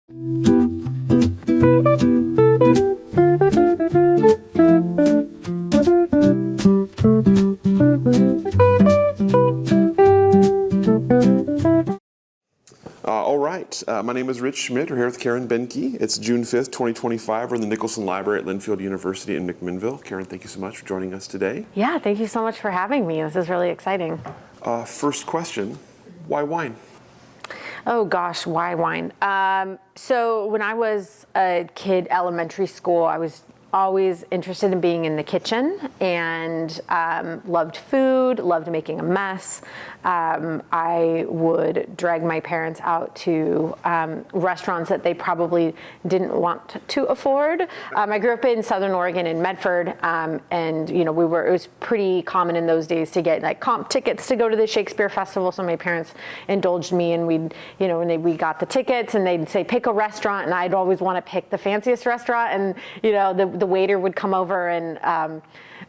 All right, my name is Rich Schmidt. We're here with Caryn Benke. It's June 5th, 2025. We're in the Nicholson Library at Linfield University in McMinnville. Caryn, thank you so much for joining us today. Yeah, thank you so much for having me. This is really exciting. First question, why wine? Oh gosh, why wine? So when I was a kid, elementary school, I was always interested in being in the kitchen and loved food, loved making a mess. I would drag my parents out to restaurants that they probably didn't want to afford. I grew up in Southern Oregon in Medford, and it was pretty common in those days to get like comp tickets to go to the Shakespeare Festival. So my parents indulged me, and we got the tickets, and they'd say pick a restaurant, and I'd always want to pick the fanciest restaurant, and the waiter would come over, and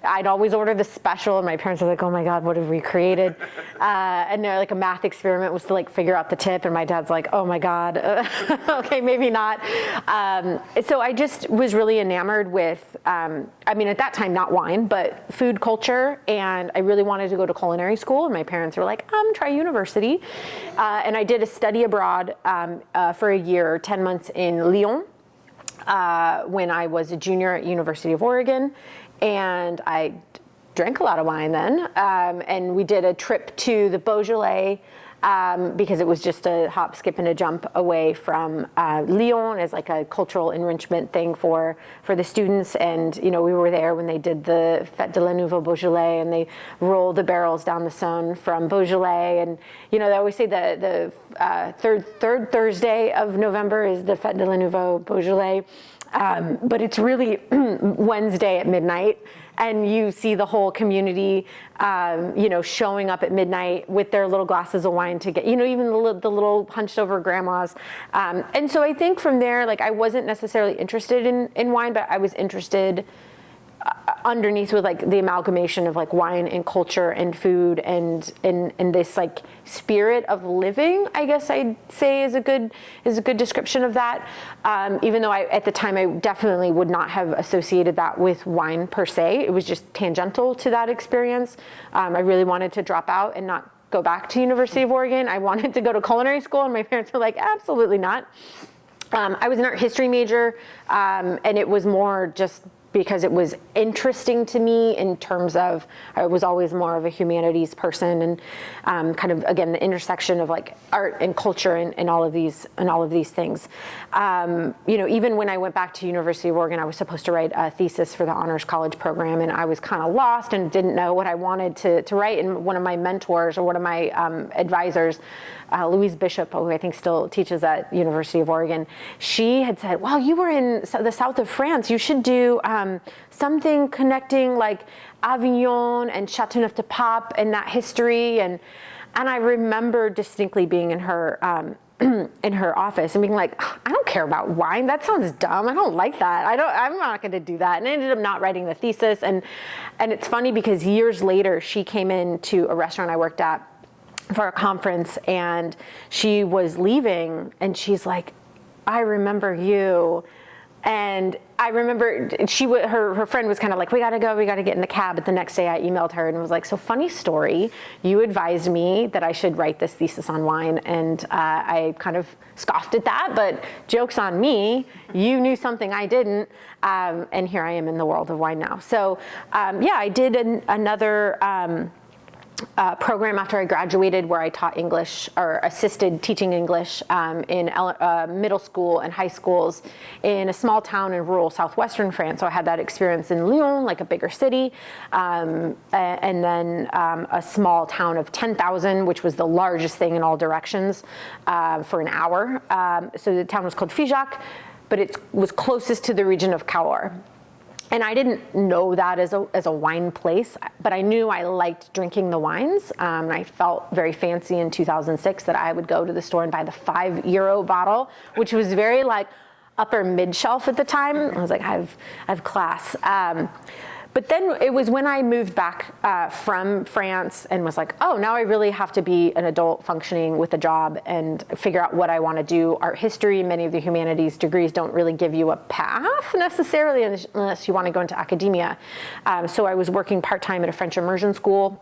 I'd always order the special, and my parents were like, oh my God, what have we created? And they're like, a math experiment was to like figure out the tip, and my dad's like, oh my God, okay, maybe not. So I just was really enamored with, at that time, not wine, but food culture, and I really wanted to go to culinary school, and my parents were like, try university. And I did a study abroad for a year, 10 months in Lyon, when I was a junior at University of Oregon, and I drank a lot of wine then, and we did a trip to the Beaujolais because it was just a hop, skip, and a jump away from Lyon as like a cultural enrichment thing for the students. And we were there when they did the Fête de la Nouveau Beaujolais, and they rolled the barrels down the Saône from Beaujolais. And they always say the third Thursday of November is the Fête de la Nouveau Beaujolais. But it's really Wednesday at midnight, and you see the whole community, showing up at midnight with their little glasses of wine to get, even the little hunched over grandmas. And so I think from there, like, I wasn't necessarily interested in wine, but I was interested underneath with like the amalgamation of like wine and culture and food and this like spirit of living, I guess I'd say is a good description of that. Even though at the time I definitely would not have associated that with wine per se. It was just tangential to that experience. I really wanted to drop out and not go back to University of Oregon. I wanted to go to culinary school, and my parents were like, absolutely not. I was an art history major, and it was more just because it was interesting to me in terms of, I was always more of a humanities person, and kind of, again, the intersection of like art and culture and all of these things. Even when I went back to University of Oregon, I was supposed to write a thesis for the honors college program, and I was kind of lost and didn't know what I wanted to write. And one of my mentors, or one of my advisors, Louise Bishop, who I think still teaches at University of Oregon, she had said, well, you were in the south of France, you should do something connecting like Avignon and Châteauneuf-du-Pape and that history. And I remember distinctly being in her in her office and being like, I don't care about wine. That sounds dumb. I don't like that. I'm not going to do that. And I ended up not writing the thesis. And it's funny because years later, she came into a restaurant I worked at for a conference, and she was leaving, and she's like, I remember you. And I remember her friend was kind of like, we got to go, we got to get in the cab. But the next day I emailed her and was like, so funny story, you advised me that I should write this thesis on wine. And I kind of scoffed at that, but joke's on me. You knew something I didn't. And here I am in the world of wine now. So I did another program after I graduated where I taught English, or assisted teaching English in middle school and high schools in a small town in rural southwestern France. So I had that experience in Lyon, like a bigger city, and then a small town of 10,000, which was the largest thing in all directions, for an hour. So the town was called Figeac, but it was closest to the region of Cahors. And I didn't know that as a wine place, but I knew I liked drinking the wines. I felt very fancy in 2006 that I would go to the store and buy the €5 bottle, which was very like upper mid shelf at the time. I was like, I have class. But then it was when I moved back from France and was like, oh, now I really have to be an adult functioning with a job and figure out what I want to do. Art history, many of the humanities degrees don't really give you a path necessarily unless you want to go into academia. So I was working part-time at a French immersion school.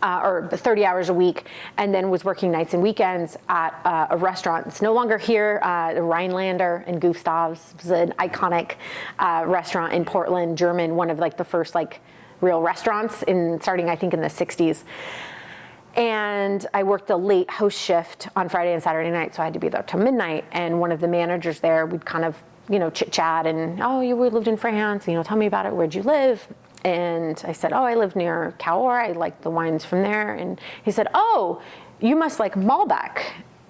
Or 30 hours a week, and then was working nights and weekends at a restaurant. It's no longer here, the Rhinelander and Gustav's. It was an iconic restaurant in Portland, German, one of like the first like real restaurants starting I think in the 60s. And I worked a late host shift on Friday and Saturday night, so I had to be there till midnight. And one of the managers there, we'd kind of, chit chat and, oh, you lived in France, tell me about it, where'd you live? And I said, oh, I live near Cahors. I like the wines from there. And he said, oh, you must like Malbec.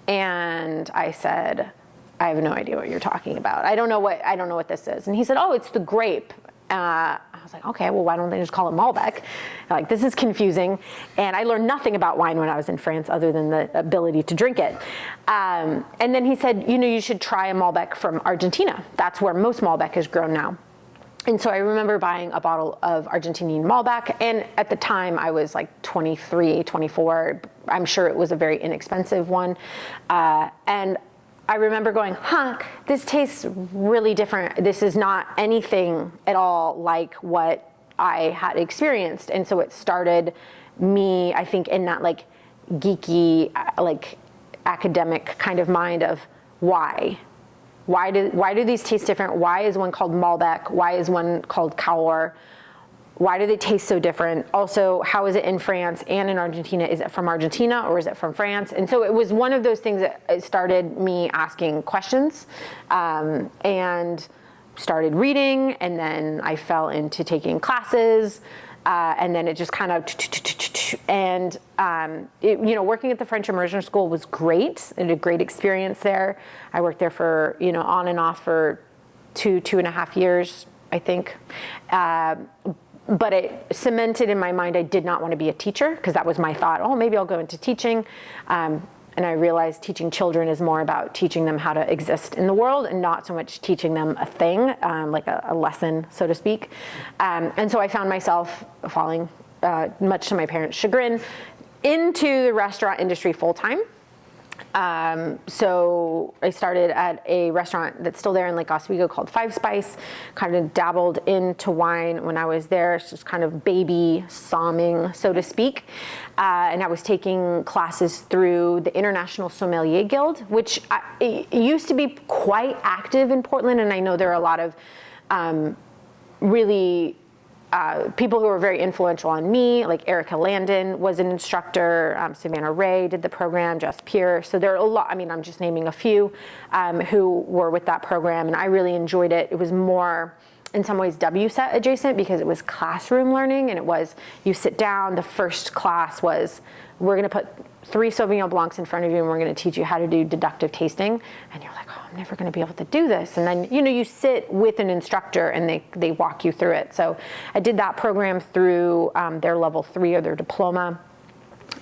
And I said, I have no idea what you're talking about. I don't know what this is. And he said, oh, it's the grape. I was like, okay, well, why don't they just call it Malbec? Like, this is confusing. And I learned nothing about wine when I was in France other than the ability to drink it. And then he said, you should try a Malbec from Argentina. That's where most Malbec is grown now. And so I remember buying a bottle of Argentinian Malbec, and at the time I was like 23, 24. I'm sure it was a very inexpensive one. And I remember going, this tastes really different. This is not anything at all like what I had experienced. And so it started me, I think, in that like geeky, like academic kind of mind of why? Why do these taste different? Why is one called Malbec? Why is one called Cahors? Why do they taste so different? Also, how is it in France and in Argentina? Is it from Argentina or is it from France? And so it was one of those things that started me asking questions and started reading, and then I fell into taking classes. And then it just kind of, and working at the French immersion school was great. I had a great experience there. I worked there for, on and off for 2.5 years, I think. But it cemented in my mind I did not want to be a teacher, because that was my thought. Oh, maybe I'll go into teaching. And I realized teaching children is more about teaching them how to exist in the world and not so much teaching them a thing, like a lesson, so to speak. And so I found myself falling, much to my parents' chagrin, into the restaurant industry full-time. So I started at a restaurant that's still there in Lake Oswego called Five Spice, kind of dabbled into wine when I was there. It's just kind of baby somming, so to speak. And I was taking classes through the International Sommelier Guild, which it used to be quite active in Portland. And I know there are a lot of really people who were very influential on me, like Erica Landon was an instructor, Savannah Ray did the program, Jess Pierce. So there are a lot, I'm just naming a few who were with that program, and I really enjoyed it. It was more, in some ways, WSET adjacent, because it was classroom learning, and it was, you sit down, the first class was, we're gonna put 3 Sauvignon Blancs in front of you, and we're gonna teach you how to do deductive tasting. And you're like, oh, I'm never gonna be able to do this. And then, you sit with an instructor and they walk you through it. So I did that program through their level 3 or their diploma.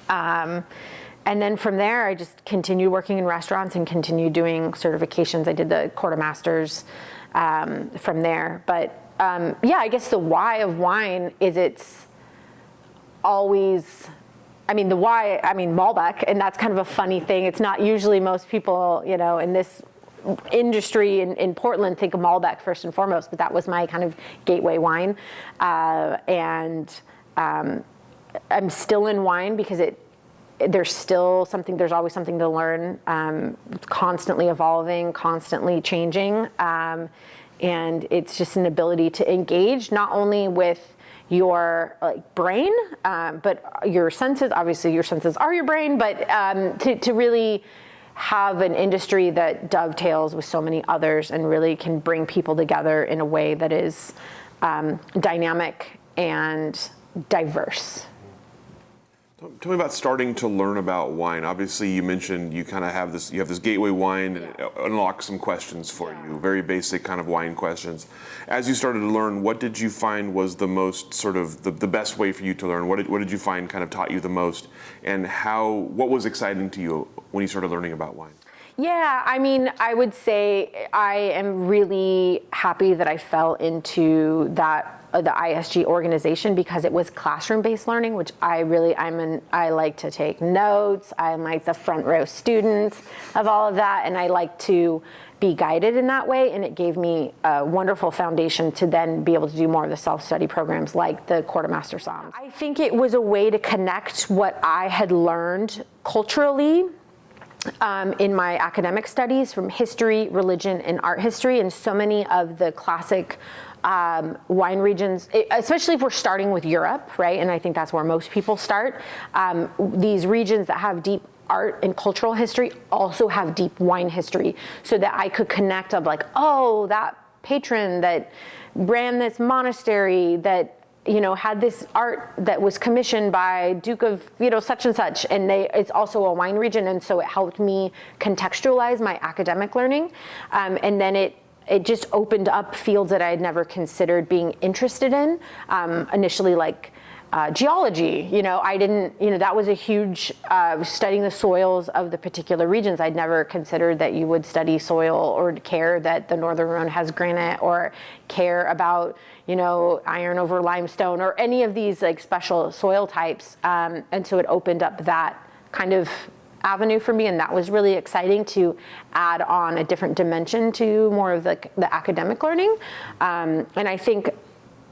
And then from there, I just continued working in restaurants and continued doing certifications. I did the quartermasters from there. But I guess the why of wine is it's always, the why, Malbec, and that's kind of a funny thing. It's not usually most people, in this industry in Portland think of Malbec first and foremost, but that was my kind of gateway wine. And I'm still in wine because there's always something to learn. It's constantly evolving, constantly changing. And it's just an ability to engage not only with your brain, but your senses. Obviously, your senses are your brain, but to really have an industry that dovetails with so many others and really can bring people together in a way that is dynamic and diverse. Tell me about starting to learn about wine. Obviously, you mentioned you kind of have this gateway wine, and it unlocks some questions for you, very basic kind of wine questions. As you started to learn, what did you find was the most sort of the best way for you to learn? What did you find kind of taught you the most, and what was exciting to you when you started learning about wine? Yeah, I would say I am really happy that I fell into that the ISG organization because it was classroom-based learning, which I like to take notes. I'm like the front row student of all of that, and I like to be guided in that way, and it gave me a wonderful foundation to then be able to do more of the self-study programs like the quartermaster psalms. I think it was a way to connect what I had learned culturally in my academic studies from history, religion, and art history, and so many of the classic wine regions, especially if we're starting with Europe, right? And I think that's where most people start. These regions that have deep art and cultural history also have deep wine history, so that I could connect of like, oh, that patron that ran this monastery that, you know, had this art that was commissioned by Duke of, you know, such and such, and it's also a wine region, and so it helped me contextualize my academic learning, and then it just opened up fields that I had never considered being interested in. Initially, like geology, you know, I didn't, you know, that was a huge, studying the soils of the particular regions. I'd never considered that you would study soil or care that the Northern Rhone has granite, or care about, you know, iron over limestone, or any of these like special soil types. And so it opened up that kind of avenue for me, and that was really exciting to add on a different dimension to more of the academic learning. And I think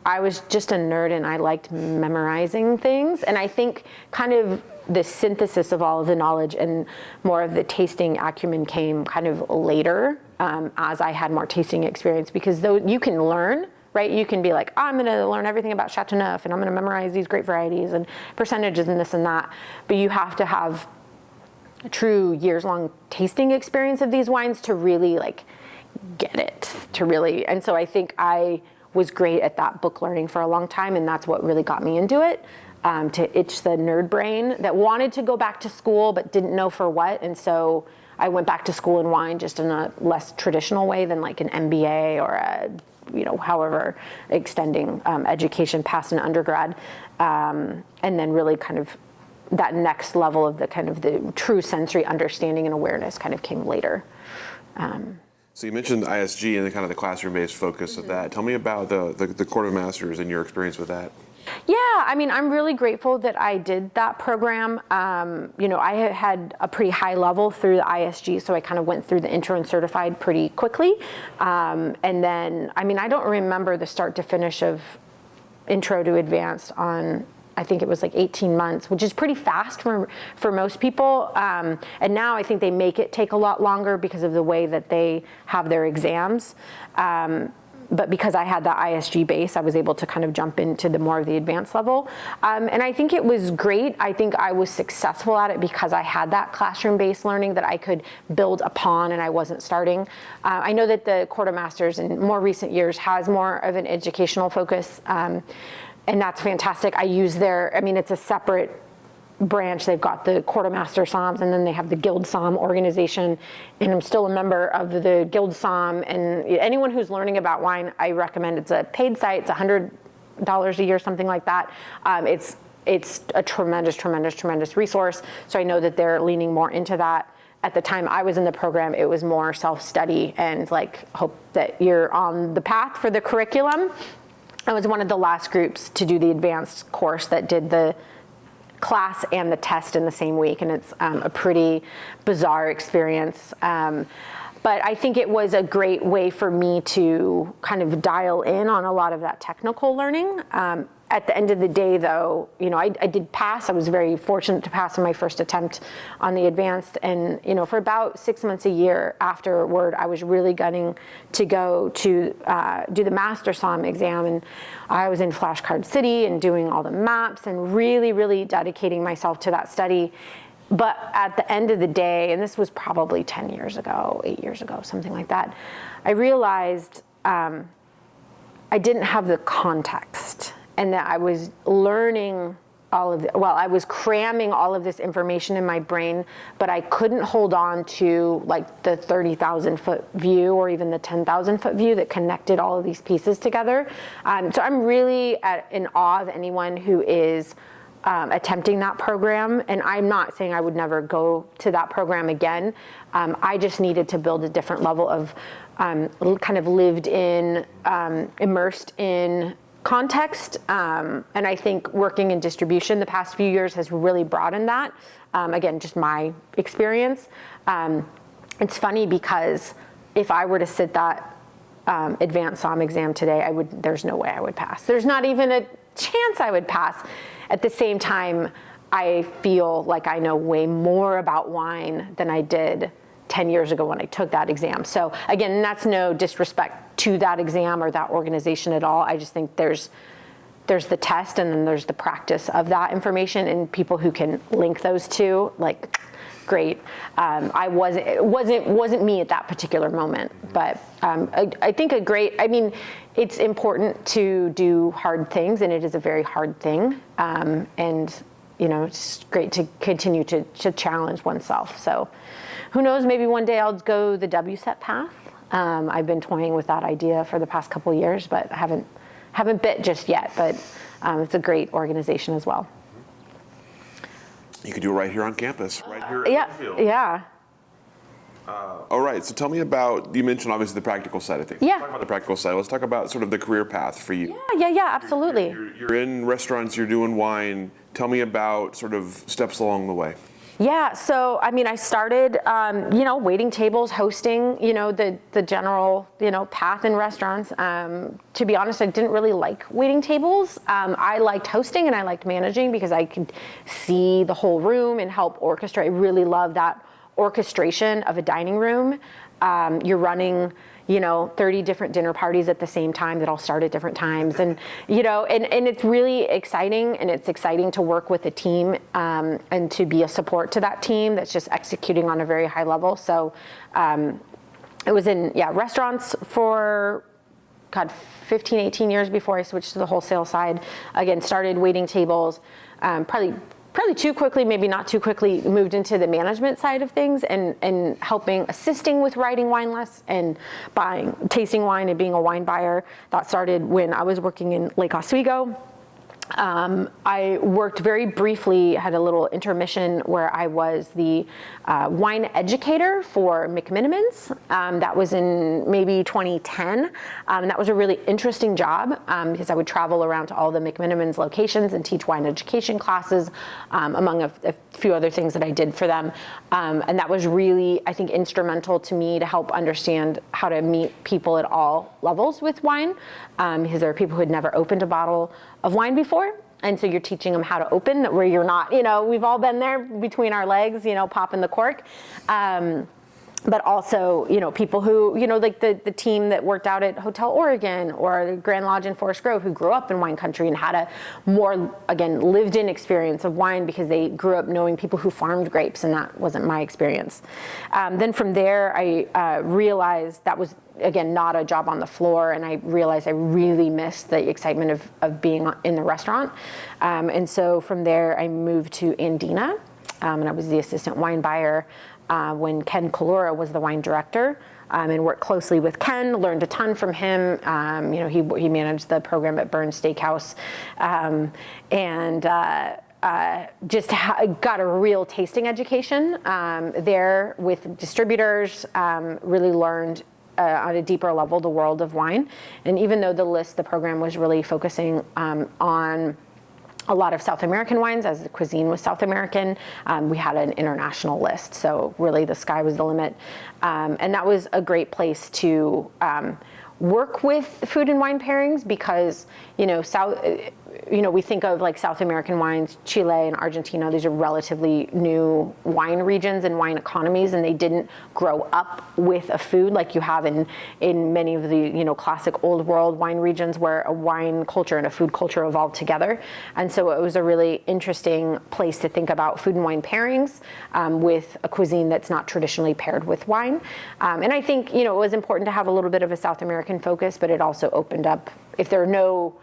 I was just a nerd and I liked memorizing things. And I think kind of the synthesis of all of the knowledge and more of the tasting acumen came kind of later, as I had more tasting experience, because though you can learn, right? You can be like, oh, I'm going to learn everything about Chateauneuf and I'm going to memorize these grape varieties and percentages and this and that. But you have to have a true years-long tasting experience of these wines to really like get it, to really. And so I think I was great at that book learning for a long time, and that's what really got me into it, to itch the nerd brain that wanted to go back to school but didn't know for what. And so I went back to school in wine, just in a less traditional way than like an MBA or a, you know, however extending education past an undergrad, and then really kind of that next level of the kind of the true sensory understanding and awareness kind of came later. So you mentioned ISG and the kind of the classroom-based focus of that. Tell me about the quartermasters and your experience with that. Yeah, I mean, I'm really grateful that I did that program. You know, I had a pretty high level through the ISG, so I kind of went through the intro and certified pretty quickly. And then, I mean, I don't remember the start to finish of intro to advanced on, I think it was like 18 months, which is pretty fast for most people. And now I think they make it take a lot longer because of the way that they have their exams. But because I had the ISG base, I was able to kind of jump into the more of the advanced level. And I think it was great. I think I was successful at it because I had that classroom-based learning that I could build upon, and I wasn't starting. I know that the quartermasters in more recent years has more of an educational focus. And that's fantastic. I use I mean, it's a separate branch. They've got the quartermaster psalms, and then they have the guild psalm organization. And I'm still a member of the guild psalm. And anyone who's learning about wine, I recommend. It's a paid site. It's $100 a year, something like that. It's a tremendous resource. So I know that they're leaning more into that. At the time I was in the program, it was more self-study and like hope that you're on the path for the curriculum. I was one of the last groups to do the advanced course that did the class and the test in the same week, and it's a pretty bizarre experience. But I think it was a great way for me to kind of dial in on a lot of that technical learning. At the end of the day, though, you know, I did pass. I was very fortunate to pass in my first attempt on the advanced. And, you know, for about 6 months a year afterward, I was really gunning to go to do the master psalm exam. And I was in Flashcard City and doing all the maps and really, really dedicating myself to that study. But at the end of the day, and this was probably 10 years ago, 8 years ago, something like that, I realized I didn't have the context, and that I was learning I was cramming all of this information in my brain, but I couldn't hold on to like the 30,000 foot view or even the 10,000 foot view that connected all of these pieces together. So I'm really in awe of anyone who is attempting that program, and I'm not saying I would never go to that program again. I just needed to build a different level of kind of lived in, immersed in context, and I think working in distribution the past few years has really broadened that. Again, just my experience. It's funny because if I were to sit that advanced SOM exam today, there's no way I would pass. There's not even a chance I would pass. At the same time, I feel like I know way more about wine than I did 10 years ago when I took that exam. So again, that's no disrespect to that exam or that organization at all. I just think there's the test and then there's the practice of that information, and people who can link those two, like, great. It wasn't me at that particular moment, but I think it's important to do hard things, and it is a very hard thing. And it's great to continue to challenge oneself. So who knows, maybe one day I'll go the WSET path. I've been toying with that idea for the past couple of years, but I haven't bit just yet, but it's a great organization as well. You could do it right here on campus, right here at Linfield. Yeah. All right, so tell me about, you mentioned obviously the practical side of things. Yeah. Let's talk about the practical side. Let's talk about sort of the career path for you. Yeah, absolutely. You're in restaurants, you're doing wine. Tell me about sort of steps along the way. Yeah, so I started, waiting tables, hosting, the general, path in restaurants. To be honest, I didn't really like waiting tables. I liked hosting and I liked managing because I could see the whole room and help orchestrate. I really love that orchestration of a dining room. You're running 30 different dinner parties at the same time that all start at different times. And, and it's really exciting, and it's exciting to work with a team and to be a support to that team that's just executing on a very high level. So I was in, restaurants for, 15, 18 years before I switched to the wholesale side. Again, started waiting tables, probably too quickly, maybe not too quickly, moved into the management side of things and assisting with writing wine lists and tasting wine and being a wine buyer. That started when I was working in Lake Oswego. I worked very briefly, had a little intermission where I was the wine educator for McMenamins. That was in maybe 2010. And that was a really interesting job because I would travel around to all the McMenamins locations and teach wine education classes, among a few other things that I did for them. And that was really, I think, instrumental to me to help understand how to meet people at all levels with wine, because there are people who had never opened a bottle of wine before. And so you're teaching them how to open, where you're not, we've all been there between our legs, popping the cork. But also, people who, like the team that worked out at Hotel Oregon or the Grand Lodge in Forest Grove, who grew up in wine country and had a more, again, lived-in experience of wine because they grew up knowing people who farmed grapes, and that wasn't my experience. Then from there, I realized that was, again, not a job on the floor, and I realized I really missed the excitement of being in the restaurant. And so from there, I moved to Andina, and I was the assistant wine buyer when Ken Kalura was the wine director, and worked closely with Ken, learned a ton from him. He managed the program at Burns Steakhouse, and just got a real tasting education there with distributors, really learned on a deeper level the world of wine. And even though the program was really focusing on a lot of South American wines, as the cuisine was South American, we had an international list. So really the sky was the limit. And that was a great place to work with food and wine pairings because, we think of like South American wines, Chile and Argentina. These are relatively new wine regions and wine economies, and they didn't grow up with a food like you have in many of the classic old world wine regions where a wine culture and a food culture evolved together. And so it was a really interesting place to think about food and wine pairings with a cuisine that's not traditionally paired with wine. And I think it was important to have a little bit of a South American focus, but it also opened up, if there are no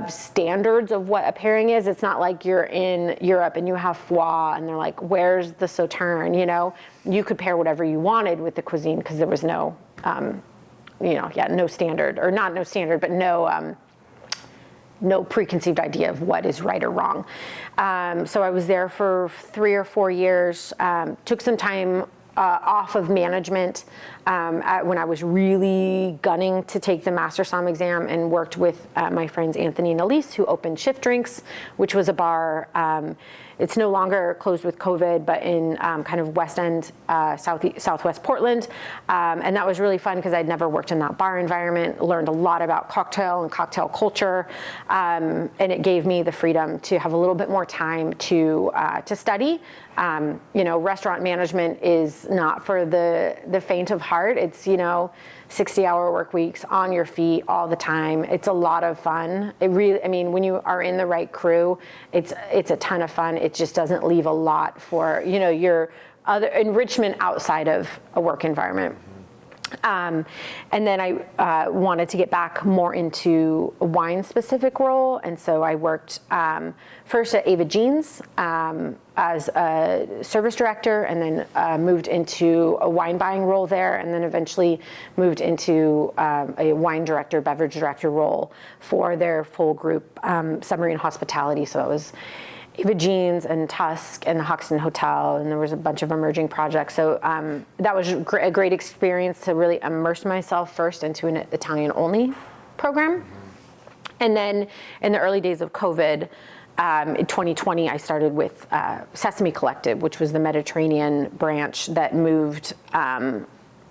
standards of what a pairing is. It's not like you're in Europe and you have foie and they're like, where's the sauterne? You could pair whatever you wanted with the cuisine because there was no, no standard, or not no standard, but no preconceived idea of what is right or wrong. So I was there for 3 or 4 years, took some time off of management when I was really gunning to take the Master Somm exam, and worked with my friends Anthony and Elise, who opened Shift Drinks, which was a bar. It's no longer closed with COVID, but in kind of West End, Southwest Portland. And that was really fun because I'd never worked in that bar environment, learned a lot about cocktail and cocktail culture. And it gave me the freedom to have a little bit more time to study. Restaurant management is not for the faint of heart. It's, 60-hour work weeks, on your feet all the time. It's a lot of fun. It really, when you are in the right crew, it's a ton of fun. It just doesn't leave a lot for, your other enrichment outside of a work environment. And then I wanted to get back more into a wine-specific role, and so I worked first at Ava Jeans as a service director, and then moved into a wine buying role there, and then eventually moved into a wine director, beverage director role for their full group submarine hospitality. So it was Ava Jeans and Tusk and the Hoxton Hotel, and there was a bunch of emerging projects. So that was a great experience to really immerse myself first into an Italian-only program. And then in the early days of COVID, in 2020, I started with Sesame Collective, which was the Mediterranean branch that moved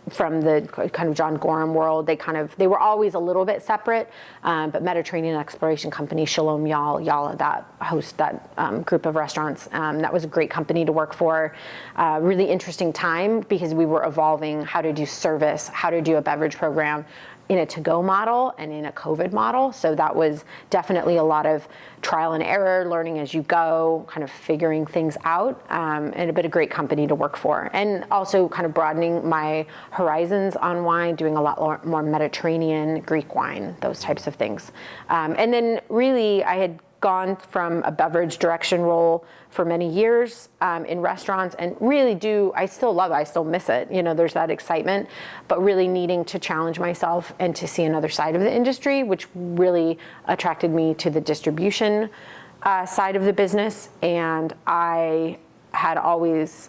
from the kind of John Gorham world. They were always a little bit separate, but Mediterranean exploration company, Shalom Yala, that host that group of restaurants. That was a great company to work for. Really interesting time because we were evolving how to do service, how to do a beverage program in a to-go model and in a COVID model. So that was definitely a lot of trial and error, learning as you go, kind of figuring things out, and a bit of great company to work for. And also kind of broadening my horizons on wine, doing a lot more Mediterranean, Greek wine, those types of things. And then really I had gone from a beverage direction role for many years in restaurants, and really I still love it, I still miss it. There's that excitement, but really needing to challenge myself and to see another side of the industry, which really attracted me to the distribution side of the business. And I had always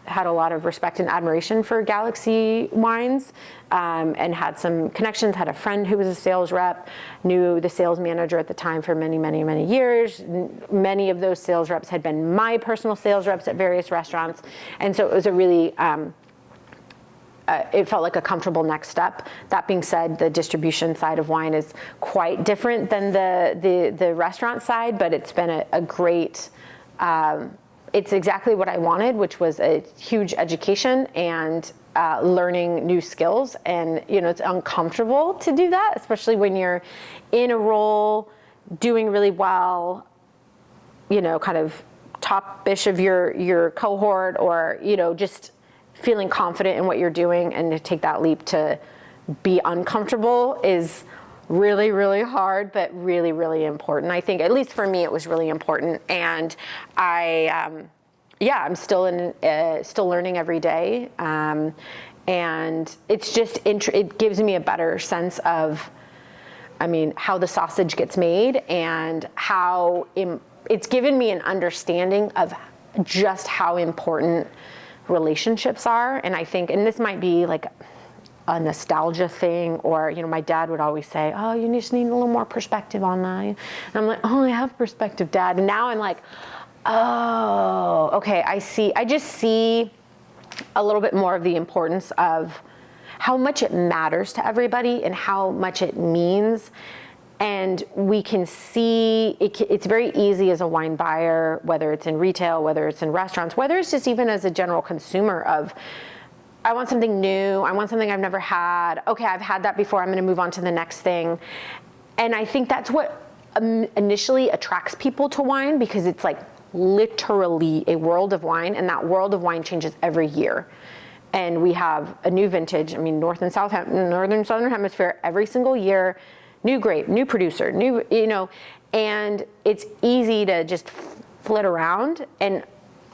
had a lot of respect and admiration for Galaxy wines, and had some connections, had a friend who was a sales rep, knew the sales manager at the time for many, many, many years. Many of those sales reps had been my personal sales reps at various restaurants. And so it was a really, it felt like a comfortable next step. That being said, the distribution side of wine is quite different than the restaurant side, but it's been a great, it's exactly what I wanted, which was a huge education and learning new skills. And, it's uncomfortable to do that, especially when you're in a role doing really well, kind of top-ish of your cohort, or, just feeling confident in what you're doing, and to take that leap to be uncomfortable is really, really hard, but really, really important. I think, at least for me, it was really important. And I'm still learning every day. And it's just, it gives me a better sense of, how the sausage gets made, and how it's given me an understanding of just how important relationships are. And I think, and this might be like a nostalgia thing, or, my dad would always say, oh, you just need a little more perspective on that. And I'm like, oh, I have perspective, Dad. And now I'm like, oh, okay, I see. I just see a little bit more of the importance of how much it matters to everybody and how much it means. And we can see, it's very easy as a wine buyer, whether it's in retail, whether it's in restaurants, whether it's just even as a general consumer of, I want something new, I want something I've never had. Okay, I've had that before, I'm gonna move on to the next thing. And I think that's what initially attracts people to wine, because it's like literally a world of wine, and that world of wine changes every year. And we have a new vintage, northern southern hemisphere every single year, new grape, new producer, new, and it's easy to just flit around, and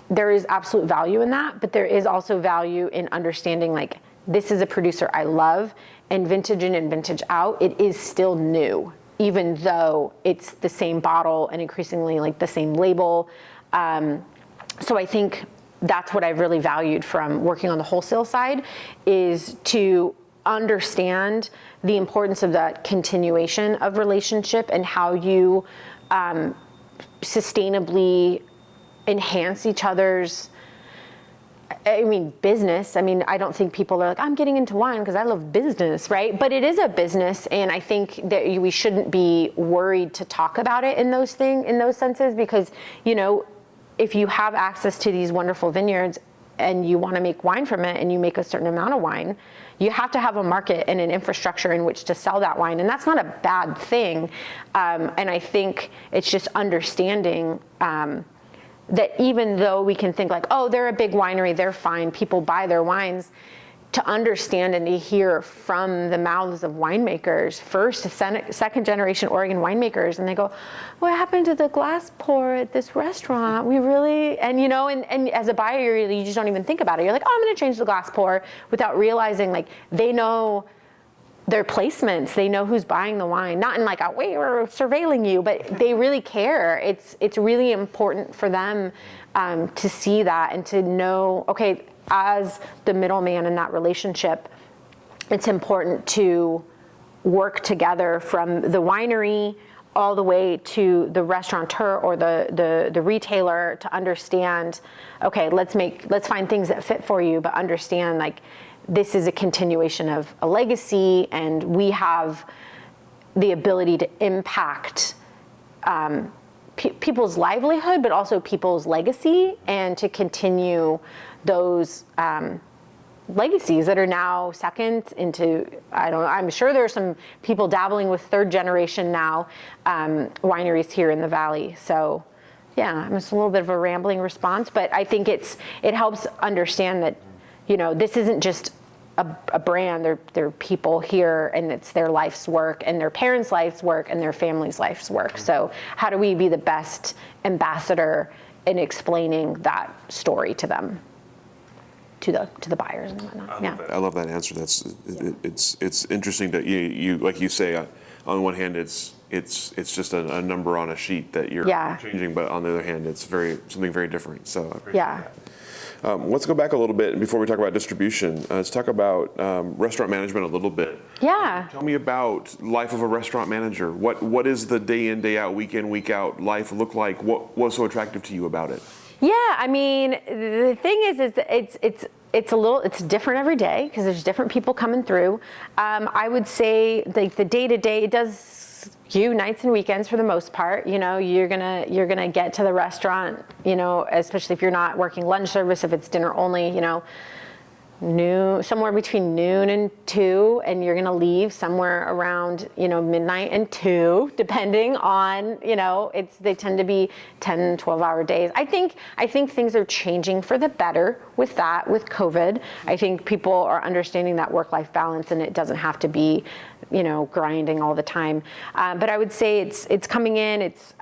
there is absolute value in that, but there is also value in understanding, like, this is a producer I love, and vintage in and vintage out, it is still new, even though it's the same bottle and increasingly like the same label. So I think that's what I've really valued from working on the wholesale side, is to understand the importance of that continuation of relationship and how you sustainably enhance each other's, business. I don't think people are like, I'm getting into wine because I love business, right? But it is a business, and I think that we shouldn't be worried to talk about it in those senses, because, if you have access to these wonderful vineyards and you want to make wine from it and you make a certain amount of wine, you have to have a market and an infrastructure in which to sell that wine. And that's not a bad thing. And I think it's just understanding that even though we can think like, oh, they're a big winery, they're fine, people buy their wines, to understand and to hear from the mouths of winemakers, first, second generation Oregon winemakers, and they go, what happened to the glass pour at this restaurant? We really, and as a buyer, you just don't even think about it. You're like, oh, I'm gonna change the glass pour, without realizing like they know their placements, they know who's buying the wine, not in like a way we're surveilling you, but they really care. It's really important for them to see that and to know, okay, as the middleman in that relationship, it's important to work together from the winery all the way to the restaurateur or the retailer, to understand, okay, let's find things that fit for you, but understand like this is a continuation of a legacy, and we have the ability to impact people's livelihood, but also people's legacy, and to continue those legacies that are now second into, I'm sure there's some people dabbling with third generation now, wineries here in the Valley. So yeah, it's a little bit of a rambling response, but I think it helps understand that, this isn't just a brand, they're people here, and it's their life's work and their parents' life's work and their family's life's work. So how do we be the best ambassador in explaining that story to them? To the buyers and whatnot. I love that answer. It's interesting that you like you say, on one hand it's just a number on a sheet that you're changing, but on the other hand it's something very different. So I appreciate that. Let's go back a little bit before we talk about distribution. Let's talk about restaurant management a little bit. Yeah. Tell me about life of a restaurant manager. What is the day in, day out, week in, week out life look like? What's so attractive to you about it? Yeah, the thing is it's different every day because there's different people coming through. I would say like the day to day, it does skew nights and weekends for the most part. You're gonna get to the restaurant, especially if you're not working lunch service, if it's dinner only, somewhere between noon and 2, and you're gonna leave somewhere around midnight and 2, depending on they tend to be 10, 12-hour days. I think things are changing for the better with COVID. I think people are understanding that work-life balance, and it doesn't have to be grinding all the time. But I would say it's coming in. It's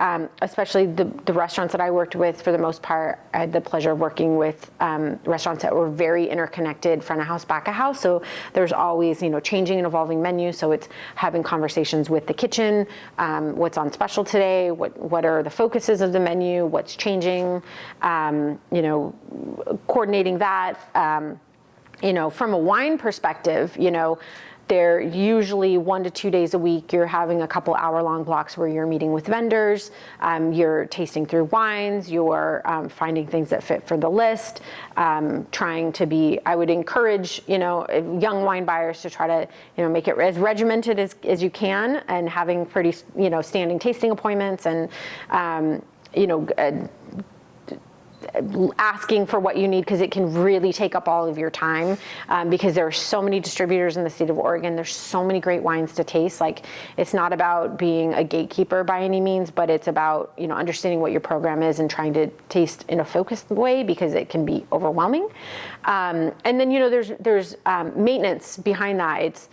especially the restaurants that I worked with, for the most part, I had the pleasure of working with restaurants that were very interconnected, front of house, back of house. So there's always changing and evolving menus. So it's having conversations with the kitchen, what's on special today, what are the focuses of the menu, what's changing, coordinating that. From a wine perspective, they're usually 1 to 2 days a week. You're having a couple hour-long blocks where you're meeting with vendors, you're tasting through wines, you're finding things that fit for the list, trying to be, I would encourage, young wine buyers to try to, make it as regimented as you can, and having pretty, standing tasting appointments, and, asking for what you need, because it can really take up all of your time, because there are so many distributors in the state of Oregon. There's so many great wines to taste. Like, it's not about being a gatekeeper by any means, but it's about understanding what your program is and trying to taste in a focused way, because it can be overwhelming. And then there's maintenance behind that. It's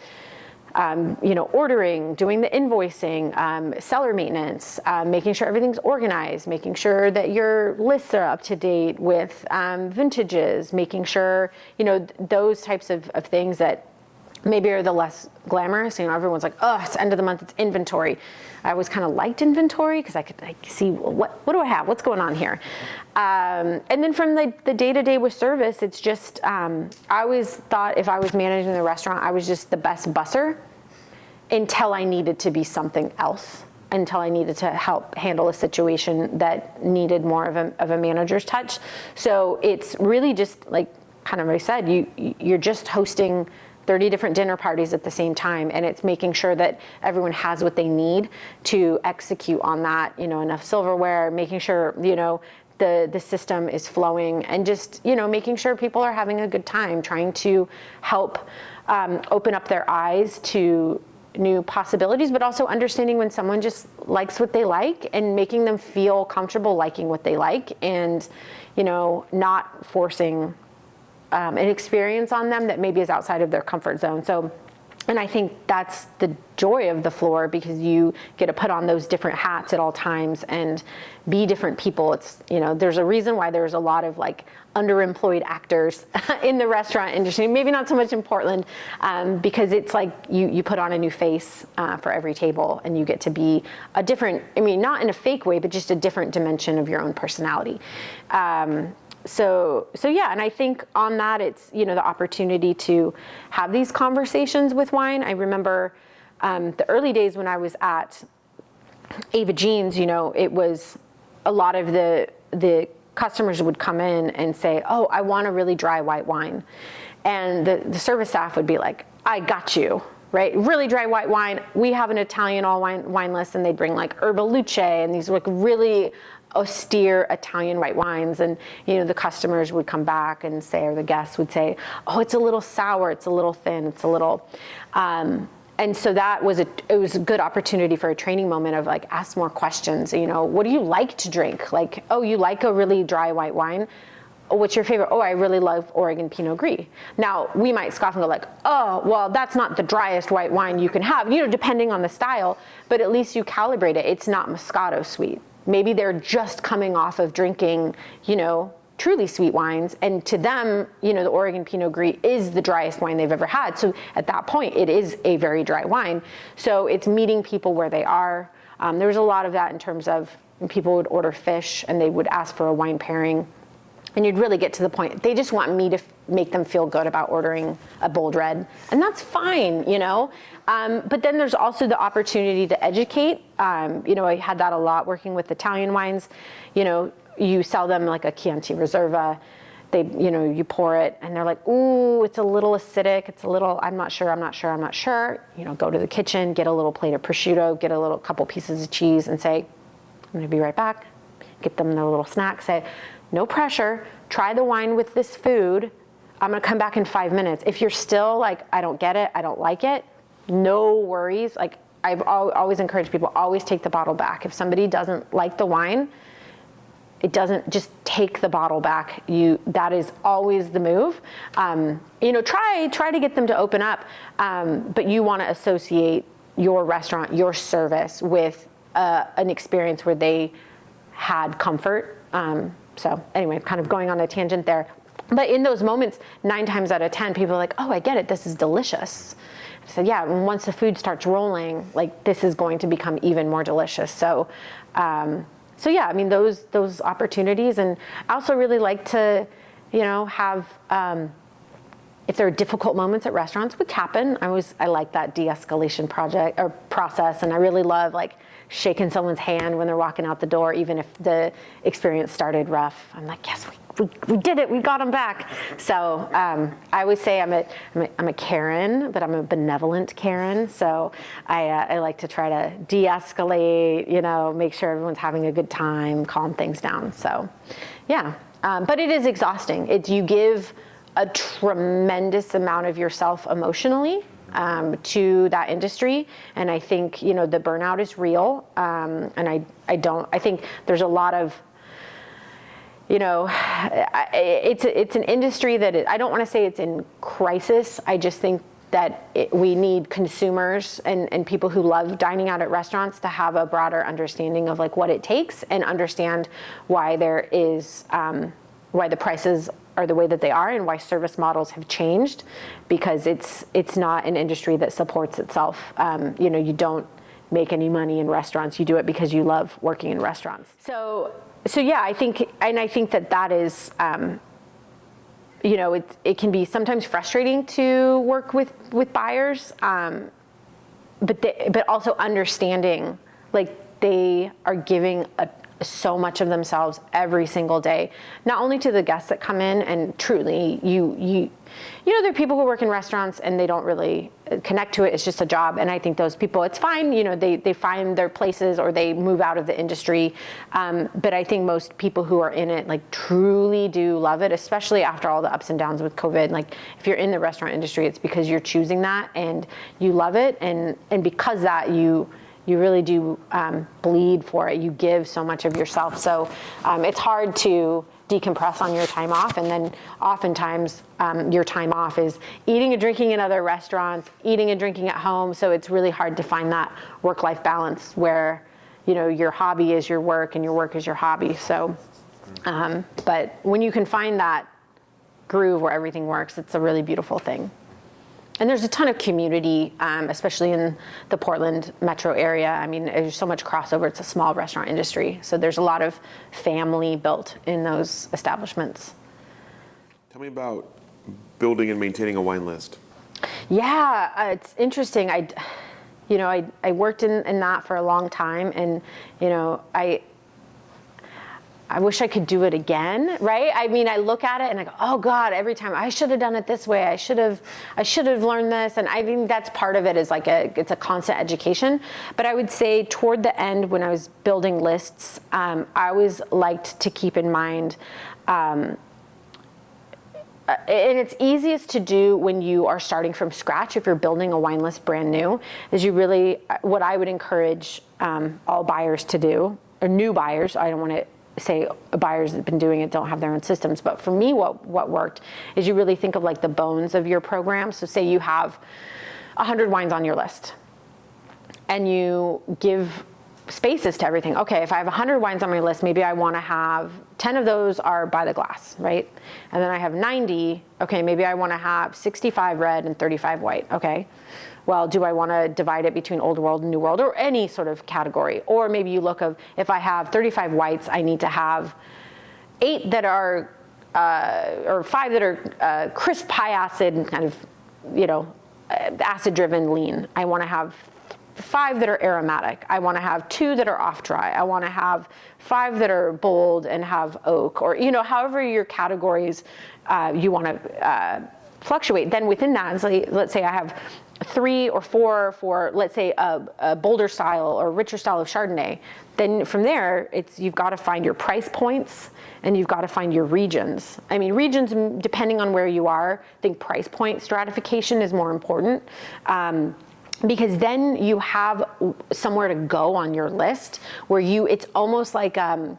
ordering, doing the invoicing, cellar maintenance, making sure everything's organized, making sure that your lists are up to date with vintages, making sure, those types of things that maybe are the less glamorous. Everyone's like, oh, it's the end of the month, it's inventory. I always kind of liked inventory because I could see what do I have, what's going on here. And then from the day-to-day with service, it's just, I always thought if I was managing the restaurant, I was just the best busser until I needed to be something else, until I needed to help handle a situation that needed more of a manager's touch. So it's really just like kind of what I said, you're just hosting 30 different dinner parties at the same time, and it's making sure that everyone has what they need to execute on that, enough silverware, making sure, the system is flowing, and just, making sure people are having a good time, trying to help open up their eyes to new possibilities, but also understanding when someone just likes what they like and making them feel comfortable liking what they like, and, not forcing an experience on them that maybe is outside of their comfort zone. So, and I think that's the joy of the floor, because you get to put on those different hats at all times and be different people. It's, there's a reason why there's a lot of like underemployed actors in the restaurant industry, maybe not so much in Portland, because it's like you put on a new face for every table, and you get to be a different, not in a fake way, but just a different dimension of your own personality. So yeah, and I think on that, it's, the opportunity to have these conversations with wine. I remember the early days when I was at Ava Jean's, it was a lot of the customers would come in and say, oh, I want a really dry white wine. And the service staff would be like, I got you. Right, really dry white wine. We have an Italian all wine list, and they'd bring like Herba Luce and these like really austere Italian white wines, and the customers would come back and say, or the guests would say, oh, it's a little sour, it's a little thin, it's a little, and so that was it was a good opportunity for a training moment of like, ask more questions. What do you like to drink? Like, oh, you like a really dry white wine? Oh, what's your favorite? Oh, I really love Oregon Pinot Gris. Now, we might scoff and go like, oh, well, that's not the driest white wine you can have, depending on the style, but at least you calibrate it. It's not Moscato sweet. Maybe they're just coming off of drinking, truly sweet wines, and to them, the Oregon Pinot Gris is the driest wine they've ever had. So at that point, it is a very dry wine. So it's meeting people where they are. There was a lot of that in terms of when people would order fish and they would ask for a wine pairing. And you'd really get to the point, they just want me to make them feel good about ordering a bold red. And that's fine, But then there's also the opportunity to educate. I had that a lot working with Italian wines. You sell them like a Chianti Reserva. You pour it and they're like, ooh, it's a little acidic. It's a little, I'm not sure. Go to the kitchen, get a little plate of prosciutto, get a couple pieces of cheese, and say, I'm going to be right back. Get them their little snack, say, no pressure, try the wine with this food. I'm gonna come back in 5 minutes. If you're still like, I don't get it, I don't like it, no worries. Like, I've always encouraged people, always take the bottle back. If somebody doesn't like the wine, it doesn't, just take the bottle back. That is always the move. Try to get them to open up, but you wanna associate your restaurant, your service with an experience where they had comfort. So anyway, kind of going on a tangent there. But in those moments, 9 times out of 10, people are like, oh, I get it, this is delicious. I said, yeah, and once the food starts rolling, like, this is going to become even more delicious. So yeah, those opportunities. And I also really like to, have, if there are difficult moments at restaurants, which happen, I like that de-escalation process. And I really love like shaking someone's hand when they're walking out the door, even if the experience started rough. I'm like, yes, we did it. We got them back. So I always say I'm a Caryn, but I'm a benevolent Caryn. So I like to try to de-escalate, make sure everyone's having a good time, calm things down. So yeah, but it is exhausting. You give a tremendous amount of yourself emotionally to that industry, and I think the burnout is real, and I think there's a lot of it's an industry that I don't want to say it's in crisis. I just think that we need consumers and people who love dining out at restaurants to have a broader understanding of like what it takes, and understand why there is the prices are the way that they are and why service models have changed, because it's not an industry that supports itself. You don't make any money in restaurants. You do it because you love working in restaurants. So yeah, I think that is, it can be sometimes frustrating to work with buyers, but also understanding, like, they are giving so much of themselves every single day, not only to the guests that come in, and truly, there are people who work in restaurants and they don't really connect to it. It's just a job, and I think those people, it's fine. They find their places or they move out of the industry. But I think most people who are in it, like, truly do love it, especially after all the ups and downs with COVID. Like, if you're in the restaurant industry, it's because you're choosing that and you love it, and because that you really do bleed for it. You give so much of yourself. So it's hard to decompress on your time off. And then oftentimes your time off is eating and drinking in other restaurants, eating and drinking at home. So it's really hard to find that work-life balance where, your hobby is your work and your work is your hobby. So, but when you can find that groove where everything works, it's a really beautiful thing. And there's a ton of community, especially in the Portland metro area. I mean, there's so much crossover. It's a small restaurant industry. So there's a lot of family built in those establishments. Tell me about building and maintaining a wine list. Yeah, it's interesting. I worked in that for a long time, and, I wish I could do it again, right? I mean, I look at it and I go, oh God, every time I should have done it this way. I should have learned this. And I think that's part of it, is like it's a constant education. But I would say toward the end, when I was building lists, I always liked to keep in mind, and it's easiest to do when you are starting from scratch. If you're building a wine list brand new, is what I would encourage all buyers to do, or new buyers. I don't want to say buyers that have been doing it don't have their own systems, but for me, what worked is you really think of, like, the bones of your program. So say you have 100 wines on your list and you give spaces to everything. Okay, if I have 100 wines on my list, maybe I want to have 10 of those are by the glass, right? And then I have 90. Okay, maybe I want to have 65 red and 35 white. Okay. Well, do I want to divide it between old world and new world, or any sort of category? Or maybe you look of, if I have 35 whites, I need to have 8 that are, or 5 that are crisp, high acid, and kind of, acid-driven lean. I want to have 5 that are aromatic. I want to have 2 that are off dry. I want to have 5 that are bold and have oak, or, however your categories you want to fluctuate. Then within that, let's say I have 3 or 4 for, let's say, a bolder style or richer style of Chardonnay. Then from there, you've got to find your price points and you've got to find your regions. I mean, regions, depending on where you are, I think price point stratification is more important. Because then you have somewhere to go on your list where it's almost like a